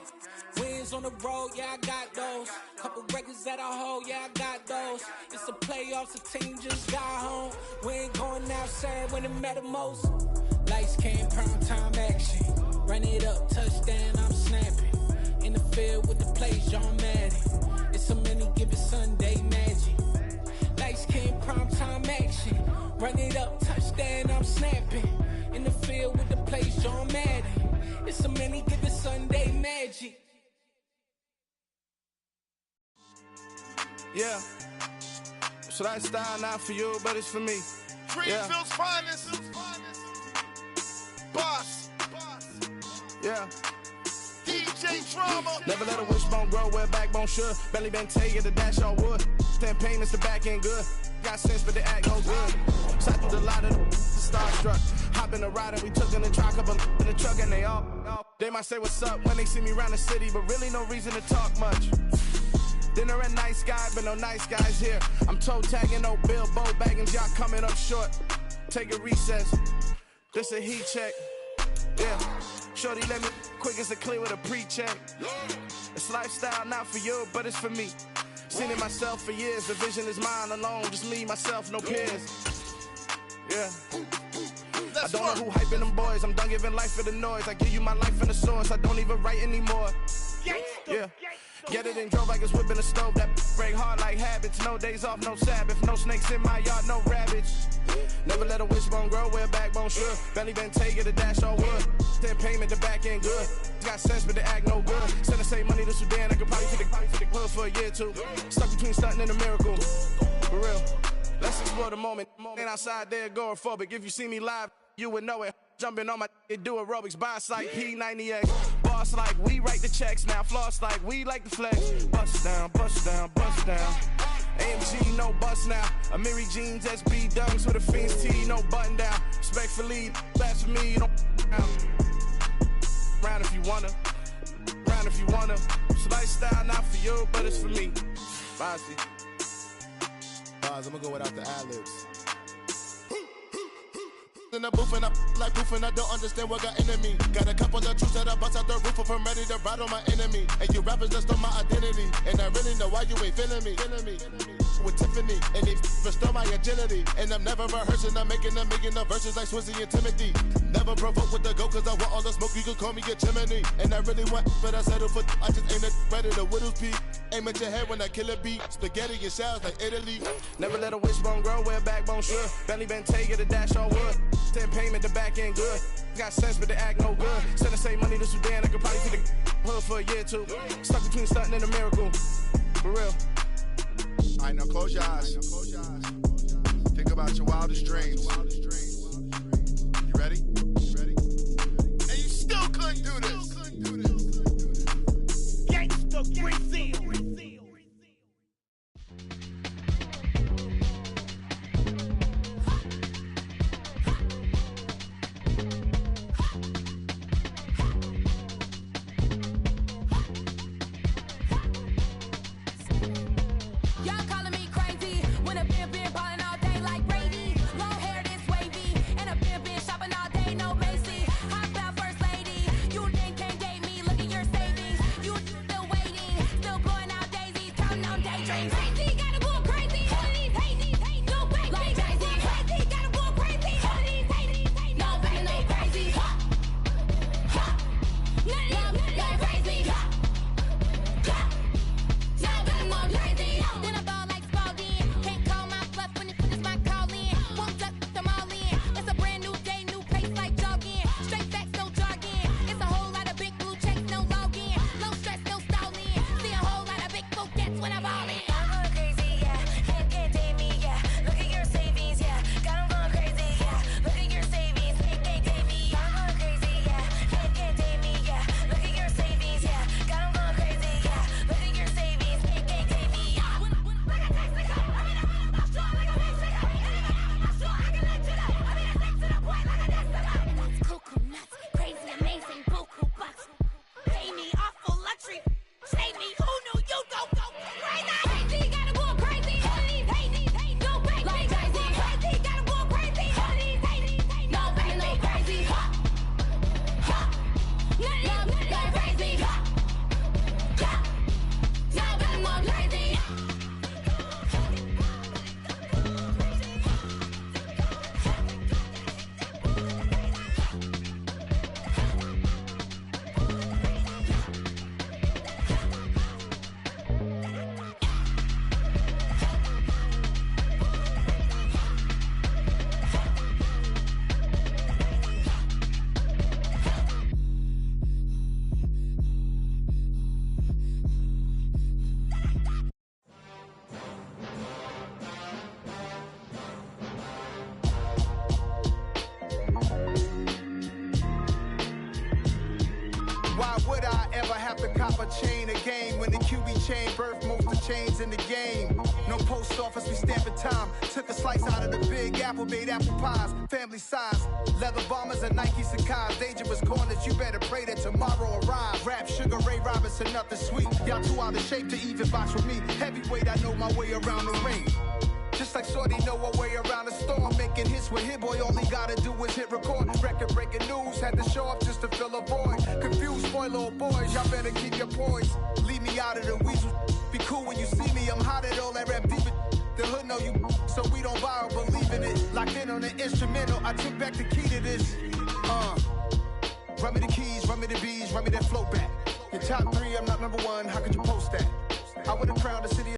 Wins on the road, yeah, I got those. Couple records that I hold, yeah, I got those. It's the playoffs, the team just got home. We ain't going outside when it matter most. Lights came, prime time action. Run it up, touchdown, I'm snapping. In the field with the plays, John Madden. It's so many, give it Sunday magic. Lights came, prime time action. Run it up, touchdown, I'm snapping. In the field with the plays, John Madden. It's so many, give it Sunday magic. Yeah, so that style not for you, but it's for me. Greenville's finest. Boss. Yeah. DJ Drama. Never let a wishbone grow where backbone should. Belly been taking the dash all wood. 10 payments, the back end good. Got sense, but the act no good. Cycled a lot of the starstruck. Hop in the ride and we took in the truck up in the truck and they all. They might say what's up when they see me around the city, but really no reason to talk much. Dinner at Nice Guy, but no nice guys here. I'm toe tagging, no Bilbo baggins, y'all coming up short. Take a recess. This a heat check. Yeah. Shorty let me quick as a clear with a pre-check. It's lifestyle not for you, but it's for me. Seen it myself for years. The vision is mine alone. Just me, myself, no peers. Yeah. I don't know who hyping them boys. I'm done giving life for the noise. I give you my life in the source. I don't even write anymore. Yeah. Get it and drove like it's whipping a stove. That break hard like habits. No days off, no Sabbath. No snakes in my yard, no rabbits. Never let a wishbone grow where backbone should. Belly been taking the dash all wood. 10 payment, the back end good. Got sense, but the act no good. Send the same money to Sudan. I could probably take the hood for a year or two. Stuck between stunting and a miracle. For real. Let's explore the moment. Ain't outside there agoraphobic. If you see me live, you would know it. Jumping on my do aerobics by sight. P90X. Bar Boss like we write the checks now. Floss like we like the flex. Bust down, bust down, bust down. AMG, no bust now. Amiri jeans, SB dunks with a Fiends tee, no button down. Respectfully, that's for me, you don't down. Round if you wanna, round if you wanna. It's a lifestyle, not for you, but it's for me. Bozzy. I'm gonna go without the ad-libs. In the booth and I like proof and I don't understand what got into me. Got a couple of troops that I bust out the roof if I'm ready to ride on my enemy. And you rappers just stole my identity, and I really know why you ain't feeling me. With Tiffany, and they restore my agility. And I'm never rehearsing, I'm making a million of verses like Swizzy and Timothy. Never provoke with the go, cause I want all the smoke, you can call me a chimney. And I really want, but I settle for, I just ain't ready to whittles peak. Aim at your head when I kill a beat. Spaghetti and shells like Italy. Never let a wishbone grow where a backbone should. Belly bent take it, a dash on wood. 10 payment, the back end good. Got sense, but they act no good. Send the same money to Sudan, I could probably see the hood for a year or two. Stuck between stunting and a miracle. For real. All right, now close your eyes. Think about your wildest dreams. You ready? And you still couldn't do this. Gangsta Brazil. Chain a game when the QB chain birthed most of the chains in the game. No post office, we stamping time. Took a slice out of the big apple, made apple pies, family size. Leather bombers and Nike Sacai's. Dangerous corners, you better pray that tomorrow arrives. Rap Sugar Ray Robinson, nothing sweet. Y'all too out of shape to even box with me. Heavyweight, I know my way around the ring. Just like Shorty know her way around the storm. Making hits with Hit Boy, all he gotta do is hit record. Record breaking news, had to show up just to fill a void. Confused boy, little boys, y'all better keep your poise. Leave me out of the weasel. Be cool when you see me, I'm hot at all that rap deep. The hood know you, so we don't borrow, believe in it. Locked in on the instrumental, I took back the key to this. Run me the keys, run me the bees, run me that flow back. Your top three, I'm not number one, how could you post that? I would've crowned a